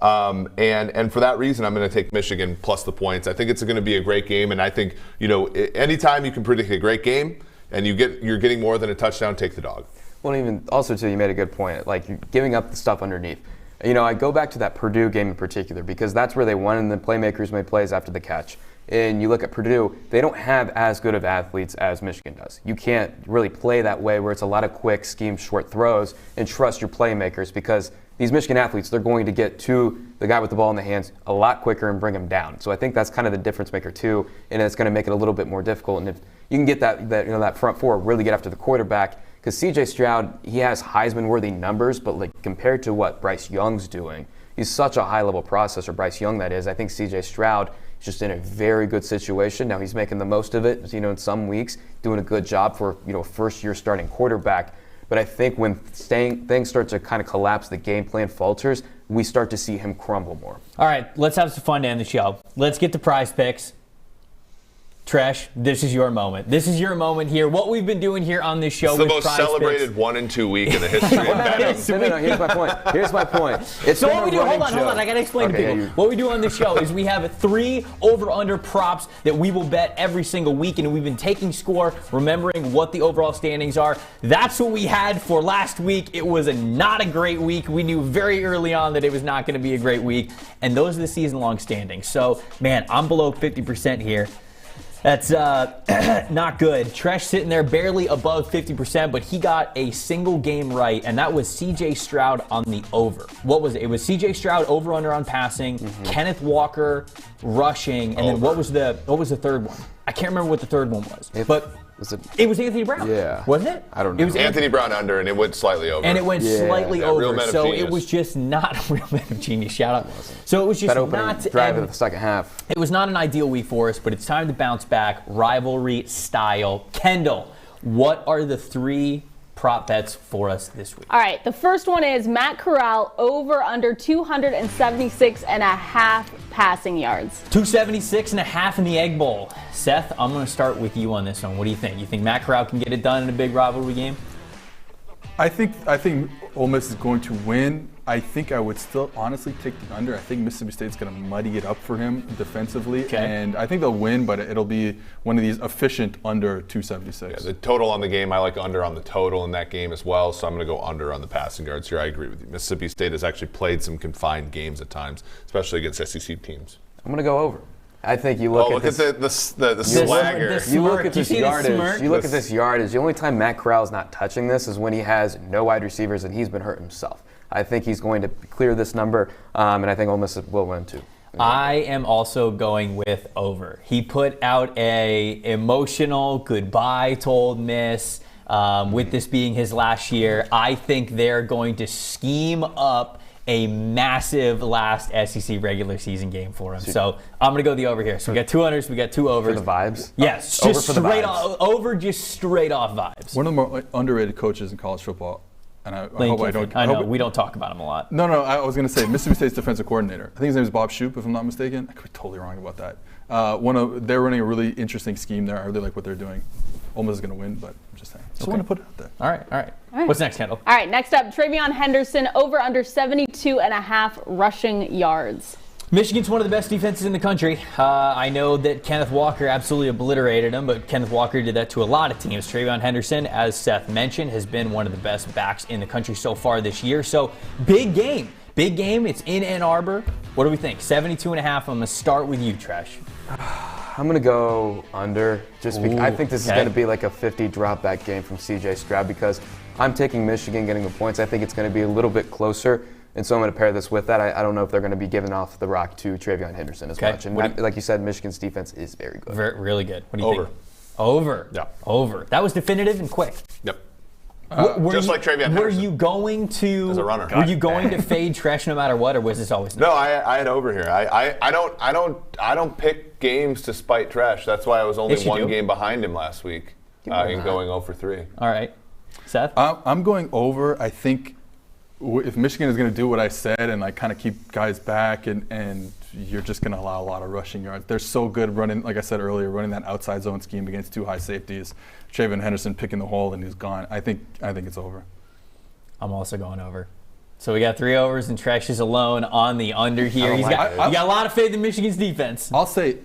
And for that reason, I'm going to take Michigan plus the points. I think it's going to be a great game. And I think, anytime you can predict a great game and you're getting more than a touchdown, take the dog. Well, even also, too, you made a good point. Like, you're giving up the stuff underneath. I go back to that Purdue game in particular because that's where they won and the playmakers made plays after the catch. And you look at Purdue, they don't have as good of athletes as Michigan does. You can't really play that way where it's a lot of quick, scheme, short throws and trust your playmakers because these Michigan athletes, they're going to get to the guy with the ball in the hands a lot quicker and bring him down. So I think that's kind of the difference maker too, and it's going to make it a little bit more difficult. And if you can get that front four, really get after the quarterback, because C.J. Stroud, he has Heisman-worthy numbers, but like compared to what Bryce Young's doing, he's such a high-level processor, Bryce Young that is. I think C.J. Stroud is just in a very good situation. Now he's making the most of it, in some weeks, doing a good job for, first-year starting quarterback. But I think when things start to kind of collapse, the game plan falters, we start to see him crumble more. All right, let's have some fun to end the show. Let's get to Prize Picks. Tresh, this is your moment. This is your moment here. What we've been doing here on this show it's the most celebrated picks. 1 and 2 week in the history of betting. No, here's my point. So what we do, hold on, I got to explain to people. What we do on this show is we have 3 over-under props that we will bet every single week, and we've been taking score, remembering what the overall standings are. That's what we had for last week. It was not a great week. We knew very early on that it was not going to be a great week, and those are the season-long standings. So, man, I'm below 50% here. That's not good. Tresh sitting there barely above 50%, but he got a single game right, and that was C.J. Stroud on the over. What was it? It was C.J. Stroud over/under on passing, Kenneth Walker rushing, and then what was the third one? I can't remember what the third one was. It was Anthony Brown. Yeah. Wasn't it? I don't know. It was Anthony Brown under, and it went slightly over. And it went slightly over. So genius. It was just not a real man of genius. Shout out. So it was just not drive in the second half. It was not an ideal week for us, but it's time to bounce back. Rivalry style. Kendall, what are the 3 prop bets for us this week? All right, the first one is Matt Corral over under 276.5 passing yards. 276.5 in the Egg Bowl. Seth, I'm going to start with you on this one. What do you think? You think Matt Corral can get it done in a big rivalry game? I think Ole Miss is going to win, I think I would still honestly take the under. I think Mississippi State's going to muddy it up for him defensively, and I think they'll win, but it'll be one of these efficient under 276. Yeah, the total on the game, I like under on the total in that game as well, so I'm going to go under on the passing yards here. I agree with you. Mississippi State has actually played some confined games at times, especially against SEC teams. I'm going to go over. I think you look at the swagger. You look at this yardage. You look at this yardage. The only time Matt Corral's not touching this is when he has no wide receivers and he's been hurt himself. I think he's going to clear this number, and I think Ole Miss will win too. I am also going with over. He put out a emotional goodbye to Ole Miss with this being his last year. I think they're going to scheme up a massive last SEC regular season game for him. So I'm going to go the over here. So we got 2 unders, we got 2 overs. For the vibes? Yes, Over just for the straight vibes. over, just straight off vibes. One of the more underrated coaches in college football, and I hope I don't. I know, we don't talk about him a lot. No, I was going to say Mississippi State's defensive coordinator. I think his name is Bob Shoop, if I'm not mistaken. I could be totally wrong about that. They're running a really interesting scheme there. I really like what they're doing. Ole Miss is going to win, but I'm just saying. Just want to put it out there. All right. What's next, Kendall? All right, next up, Travion Henderson, over under 72.5 rushing yards. Michigan's one of the best defenses in the country. I know that Kenneth Walker absolutely obliterated him, but Kenneth Walker did that to a lot of teams. Travion Henderson, as Seth mentioned, has been one of the best backs in the country so far this year. So big game. Big game. It's in Ann Arbor. What do we think? 72.5. I'm going to start with you, Tresh. I'm going to go under. I think this is going to be like a 50 drop back game from CJ Stroud because I'm taking Michigan getting the points. I think it's going to be a little bit closer. And so I'm going to pair this with that. I don't know if they're going to be giving off the rock to Travion Henderson as much. And like you said, Michigan's defense is very good. Really good. What do you think? Over. Yeah. Over. That was definitive and quick. Yep. Just like Travion Henderson. Were you going to as a runner? Were you going to fade Tresh no matter what, or was this always? No, I had over here. I don't pick games to spite Tresh. That's why I was only one game behind him last week in going 0 for 3. All right, Seth. I'm going over. I think if Michigan is going to do what I said and like kind of keep guys back and you're just going to allow a lot of rushing yards. They're so good running, like I said earlier, running that outside zone scheme against 2 high safeties. Travion Henderson picking the hole and he's gone. I think it's over. I'm also going over. So we got 3 overs and Tresh is alone on the under here. You got a lot of faith in Michigan's defense. I'll say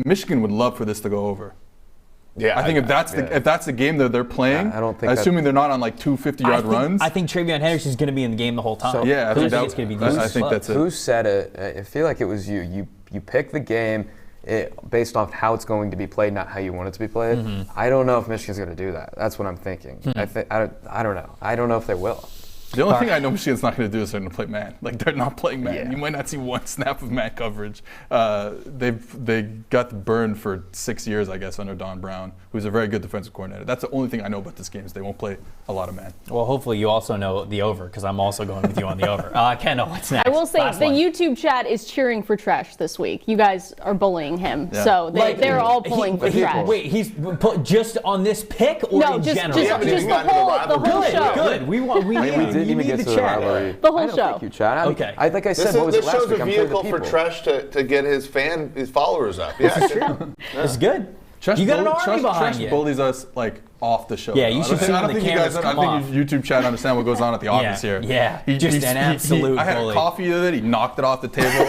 Michigan would love for this to go over. Yeah, I think if that's the game that they're playing, I don't think assuming they're not on like 2 50-yard runs. I think Travion Henderson is going to be in the game the whole time. So, yeah, I think it's going to be I think that's it. Who said it? I feel like it was you. You pick the game based off how it's going to be played, not how you want it to be played. Mm-hmm. I don't know if Michigan's going to do that. That's what I'm thinking. I don't know. I don't know if they will. The only thing I know Michigan's not going to do is they're going to play man. Like, they're not playing man. Yeah. You might not see one snap of man coverage. They got burned for 6 years, I guess, under Don Brown, who's a very good defensive coordinator. That's the only thing I know about this game is they won't play a lot of man. Well, hopefully you also know the over, because I'm also going with you on the over. Kendall, what's next? I will say the YouTube chat is cheering for Tresh this week. You guys are bullying him, so they're all pulling for Tresh. Wait, he's just on this pick or in general? Just the whole show. Good. We didn't even get to the rivalry. The whole show. Thank you, Chad. Okay. Like I said, this show's a vehicle for Tresh to get his followers up. Yeah, it's true. It's good. You got an army behind you. Tresh bullies us like off the show. Yeah, you should see when the cameras come off. I think YouTube chat understand what goes on at the office here. Yeah, just an absolute bully. I had a coffee with it. He knocked it off the table.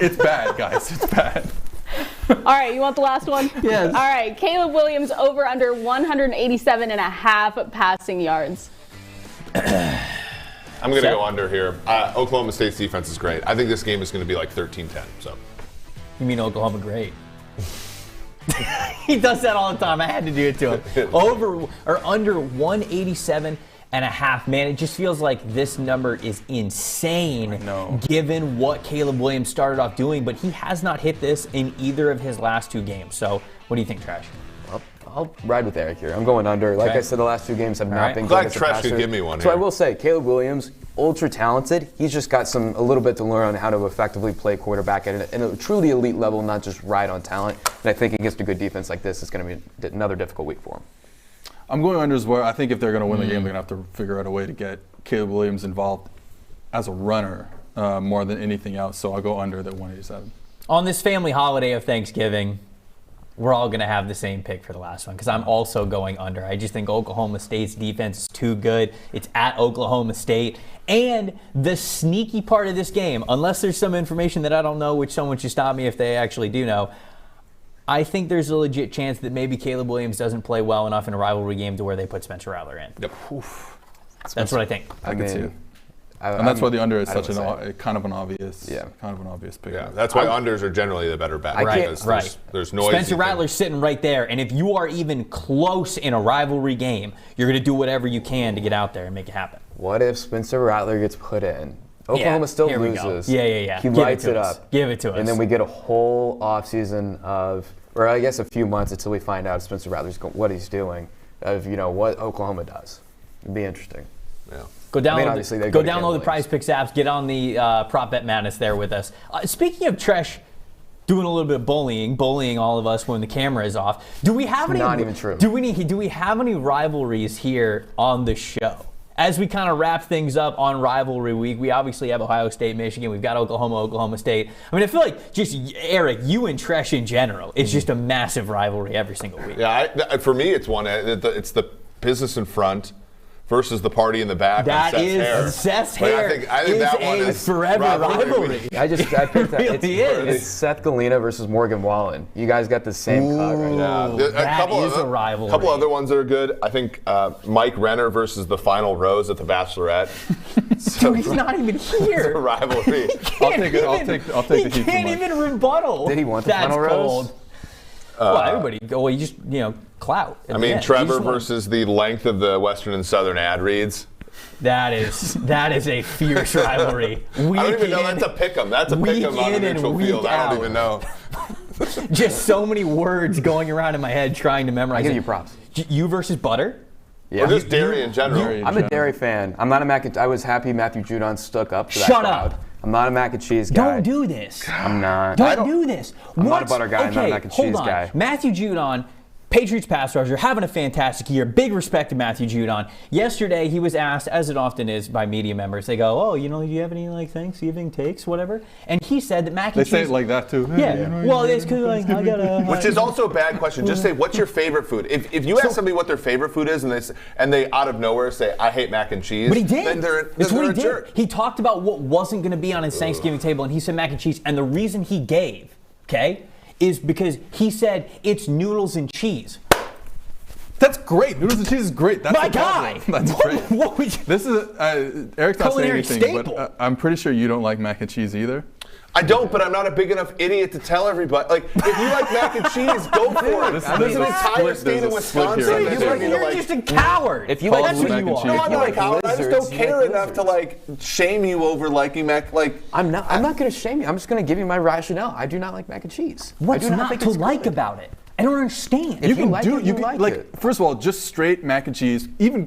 It's bad, guys. It's bad. All right, you want the last one? Yes. All right, Caleb Williams over under 187.5 passing yards. I'm going to go under here. Oklahoma State's defense is great. I think this game is going to be like 13-10. So. You mean Oklahoma great? He does that all the time. I had to do it to him. Over or under 187.5. Man, it just feels like this number is insane given what Caleb Williams started off doing, but he has not hit this in either of his last 2 games. So what do you think, Tresh? I'll ride with Eric here. I'm going under. Like I said, the last 2 games have not been good. Glad Tresh could give me one here. So I will say, Caleb Williams, ultra talented. He's just got a little bit to learn on how to effectively play quarterback at a truly elite level, not just ride on talent. And I think against a good defense like this, it's going to be another difficult week for him. I'm going under as well. I think if they're going to win the game, they're going to have to figure out a way to get Caleb Williams involved as a runner more than anything else. So I'll go under that 187. On this family holiday of Thanksgiving, we're all going to have the same pick for the last one because I'm also going under. I just think Oklahoma State's defense is too good. It's at Oklahoma State. And the sneaky part of this game, unless there's some information that I don't know, which someone should stop me if they actually do know, I think there's a legit chance that maybe Caleb Williams doesn't play well enough in a rivalry game to where they put Spencer Rattler in. Yep. That's what I think. I can see it. And that's why the under is such kind of an obvious pick. Yeah, that's why unders are generally the better bet. Right. There's noise. Spencer Rattler's sitting right there, and if you are even close in a rivalry game, you're going to do whatever you can to get out there and make it happen. What if Spencer Rattler gets put in? Oklahoma still loses. Yeah. He lights it up. Give it to us. And then we get a whole offseason or I guess a few months until we find out Spencer Rattler's what he's doing, of what Oklahoma does. It'd be interesting. Yeah. Go download the Prize Picks apps. Get on the Prop Bet Madness there with us. Speaking of Tresh doing a little bit of bullying all of us when the camera is off. Do we have any? Not even true. Do we have any rivalries here on the show? As we kind of wrap things up on rivalry week, we obviously have Ohio State, Michigan. We've got Oklahoma State. I mean, I feel like just Eric, you and Tresh in general, it's just a massive rivalry every single week. Yeah, for me, it's one. It's the business in front versus the party in the back. That is Seth's hair. I think that one is forever rivalry. I picked that. Really it's Seth Galina versus Morgan Wallen. You guys got the same cut right now. That is a rivalry. A couple other ones that are good. I think Mike Renner versus the final rose at the Bachelorette. Dude, he's not even here. It's a rivalry. I'll take the heat. He can't even rebuttal. Did he want the final rose? Well, everybody. Well, you just clout. I mean, Trevor versus the length of the Western and Southern ad reads. That is a fierce rivalry. I don't even know. That's a pick'em. That's a pick'em on a neutral field. I don't even know. Just so many words going around in my head trying to memorize. I give you props. You versus butter? Yeah. Or just dairy in general. I'm a dairy fan. I'm not a I was happy Matthew Judon stuck up for that Shut crowd. up. I'm not a mac and cheese guy. Don't do this. I'm not. Don't do this. I'm not a butter guy. I'm not a mac and cheese hold on. guy. Matthew Judon, Patriots pass rusher, having a fantastic year. Big respect to Matthew Judon. Yesterday, he was asked, as it often is by media members, they go, do you have any Thanksgiving takes, whatever? And he said that mac and cheese. They say it like that too. Yeah. Well, it's because I gotta. Which is also a bad question. Just say, what's your favorite food? If you ask somebody what their favorite food is, and they out of nowhere say, I hate mac and cheese. But he did. Then they're a jerk. He talked about what wasn't going to be on his Thanksgiving table, and he said mac and cheese. And the reason he gave, is because he said it's noodles and cheese. That's great. Noodles and cheese is great. That's my guy. That's great. This is Eric's not saying anything, staple. but I'm pretty sure you don't like mac and cheese either. I don't, but I'm not a big enough idiot to tell everybody. Like, if you like mac and cheese, go for it. There's an entire state of Wisconsin that's going to You're just a coward. If you like that's what mac you and are. cheese. No, I'm not a coward. I just don't care enough to shame you over liking mac. I'm not going to shame you. I'm just going to give you my rationale. I do not like mac and cheese. What's not to like about it? I don't understand. You can like it. First of all, just straight mac and cheese. Even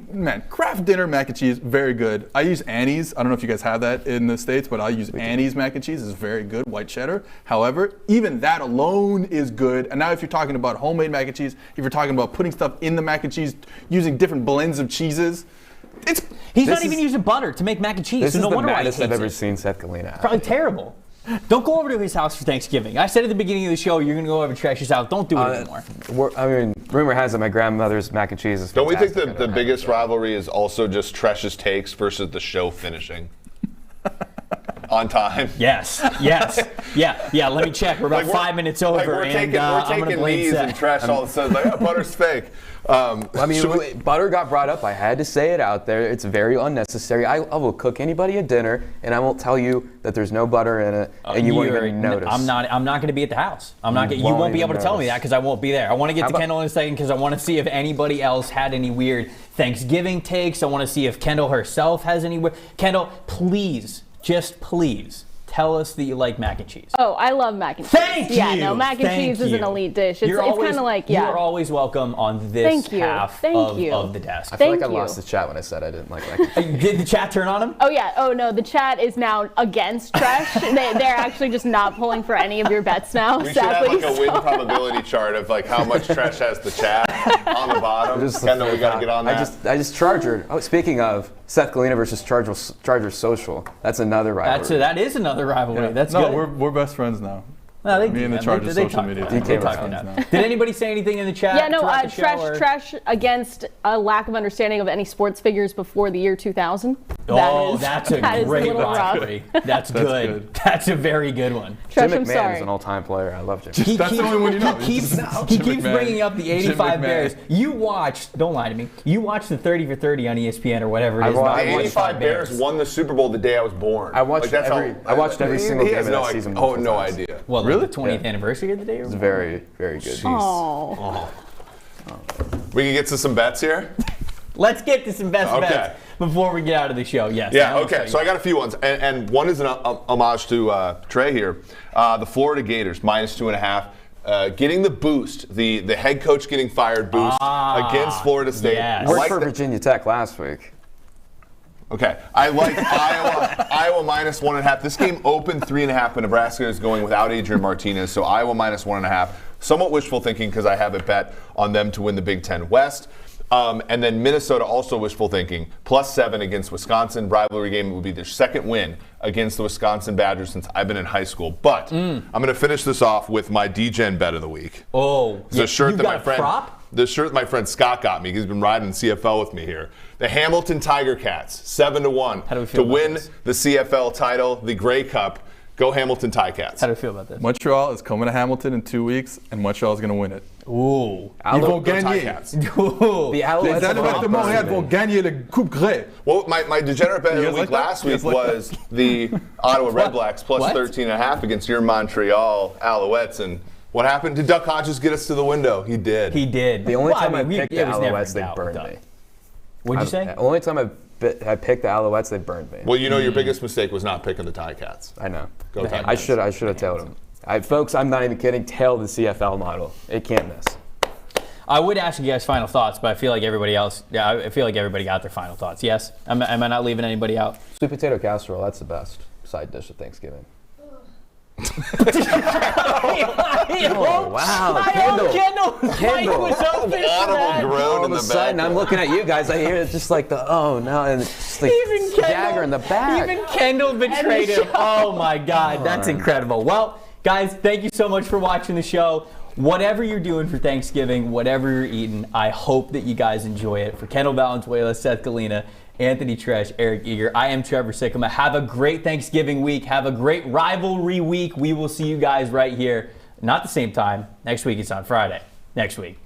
craft dinner mac and cheese, very good. I use Annie's. I don't know if you guys have that in the States, but I use Annie's mac and cheese. It's very good, white cheddar. However, even that alone is good. And now if you're talking about homemade mac and cheese, if you're talking about putting stuff in the mac and cheese, using different blends of cheeses, he's not even using butter to make mac and cheese. This so is no the wonder why he maddest I've hates ever it. seen Seth Galina out. Probably terrible. Don't go over to his house for Thanksgiving. I said at the beginning of the show, you're going to go over to Tresh's house. Don't do it anymore. Rumor has it my grandmother's mac and cheese is Don't we think fantastic. the biggest rivalry is also just Tresh's takes versus the show finishing? On time. Yes. Yeah. Let me check. We're about 5 minutes over, we're I'm going to taking blame these Seth. and Tresh all of a sudden butter's fake. Butter got brought up. I had to say it out there. It's very unnecessary. I will cook anybody a dinner, and I won't tell you that there's no butter in it, and you won't even notice. I'm not going to be at the house. You won't be able to tell me that because I won't be there. I want to get to Kendall in a second because I want to see if anybody else had any weird Thanksgiving takes. I want to see if Kendall herself has any weird. Kendall, please, just please. Tell us that you like mac and cheese. Oh, I love mac and cheese. Thank you. Yeah, no, mac and cheese is an elite dish. It's kind of like, You're always welcome on this half of the desk. I feel like I lost the chat when I said I didn't like mac and cheese. Did the chat turn on him? Oh, yeah. Oh, no, the chat is now against Tresh. They're actually just not pulling for any of your bets now, We sadly. should have a win probability chart of how much Tresh has the chat on the bottom. Kendall, we got to get on that. I just Charger. Oh, speaking of Seth Galina versus Chargers Social, that's another rivalry. That is another rivalry. Yeah. That's good. We're best friends now. Well, they Me and the do, Chargers they social talk media it team out. They are talk it friends out. now. Did anybody say anything in the chat? Yeah, no, throughout the show, or- trash against a lack of understanding of any sports figures before the year 2000. That's a that is great little rough. rivalry. That's good. That's a very good one. Trash, Jim I'm McMahon sorry. is an all-time player. I love Jim. That's the only one you know. He keeps Jim McMahon. bringing up the Jim 85 McMahon. Bears. You watched, don't lie to me, you watched the 30 for 30 on ESPN or whatever it is. I not watched- The the 85 Bears won the Super Bowl the day I was born. I watched every single he game has of no that idea. season. Oh, no multiple times. idea. Well, Really? the 20th anniversary of the day? Or It's what? very, very good. Oh. We can get to some bets here? Let's get to some best Okay. bets before we get out of the show. Yes. Yeah, okay. So I got a few ones. And one is an homage to Trey here. The Florida Gators, -2.5. Getting the boost, the head coach getting fired boost against Florida State. yes. I Worked like for that- Virginia Tech last week. Okay, I like Iowa -1.5. This game opened 3.5, but Nebraska is going without Adrian Martinez, so Iowa -1.5. Somewhat wishful thinking because I have a bet on them to win the Big Ten West. And then Minnesota also wishful thinking, +7 against Wisconsin. Rivalry game would be their second win against the Wisconsin Badgers since I've been in high school. But I'm going to finish this off with my D-Gen bet of the week. Oh, The shirt you that got my a friend, prop? the shirt my friend Scott got me. He's been riding CFL with me here. The Hamilton Tiger Cats, 7-1 How do we feel to about win this? the CFL title, the Grey Cup. Go Hamilton Ticats. How do you feel about this? Montreal is coming to Hamilton in 2 weeks, and Montreal is going to win it. Ooh. Ils vont Go gagner. Ticats. Ooh. The Les Alouettes have Alouettes de Montréal vont gagner le Coupe Grey. Well, my degenerate bet of You the guys week like that? last You week guys like was the Ottawa Red Blacks plus What? 13.5 against your Montreal Alouettes. And what happened? Did Duck Hodges get us to the window? He did. He did. The only Well, time I mean, picked the it was never Alouettes, they in doubt with burned Doug. me. What'd you say? The only time I picked the Alouettes, they burned me. Well, you know your biggest mistake was not picking the Ticats. I know. Go Ticats. I should have tailed them. Folks, I'm not even kidding. Tail the CFL model. It can't miss. I would ask you guys final thoughts, but I feel like everybody else, I feel like everybody got their final thoughts. Yes? Am I not leaving anybody out? Sweet potato casserole, that's the best side dish of Thanksgiving. Oh, wow. Kendall was open for Audible that. groan All in of the a sudden, back. I'm looking at you guys. I hear it's just like the, oh, no. And it's just like Even dagger in the back. Even Kendall betrayed him. Oh my God, that's incredible. Well, guys, thank you so much for watching the show. Whatever you're doing for Thanksgiving, whatever you're eating, I hope that you guys enjoy it. For Kendall Valenzuela, Seth Galina, Anthony Treash, Eric Eager, I am Trevor Sikkema. Have a great Thanksgiving week. Have a great rivalry week. We will see you guys right here. Not the same time. Next week, it's on Friday. Next week.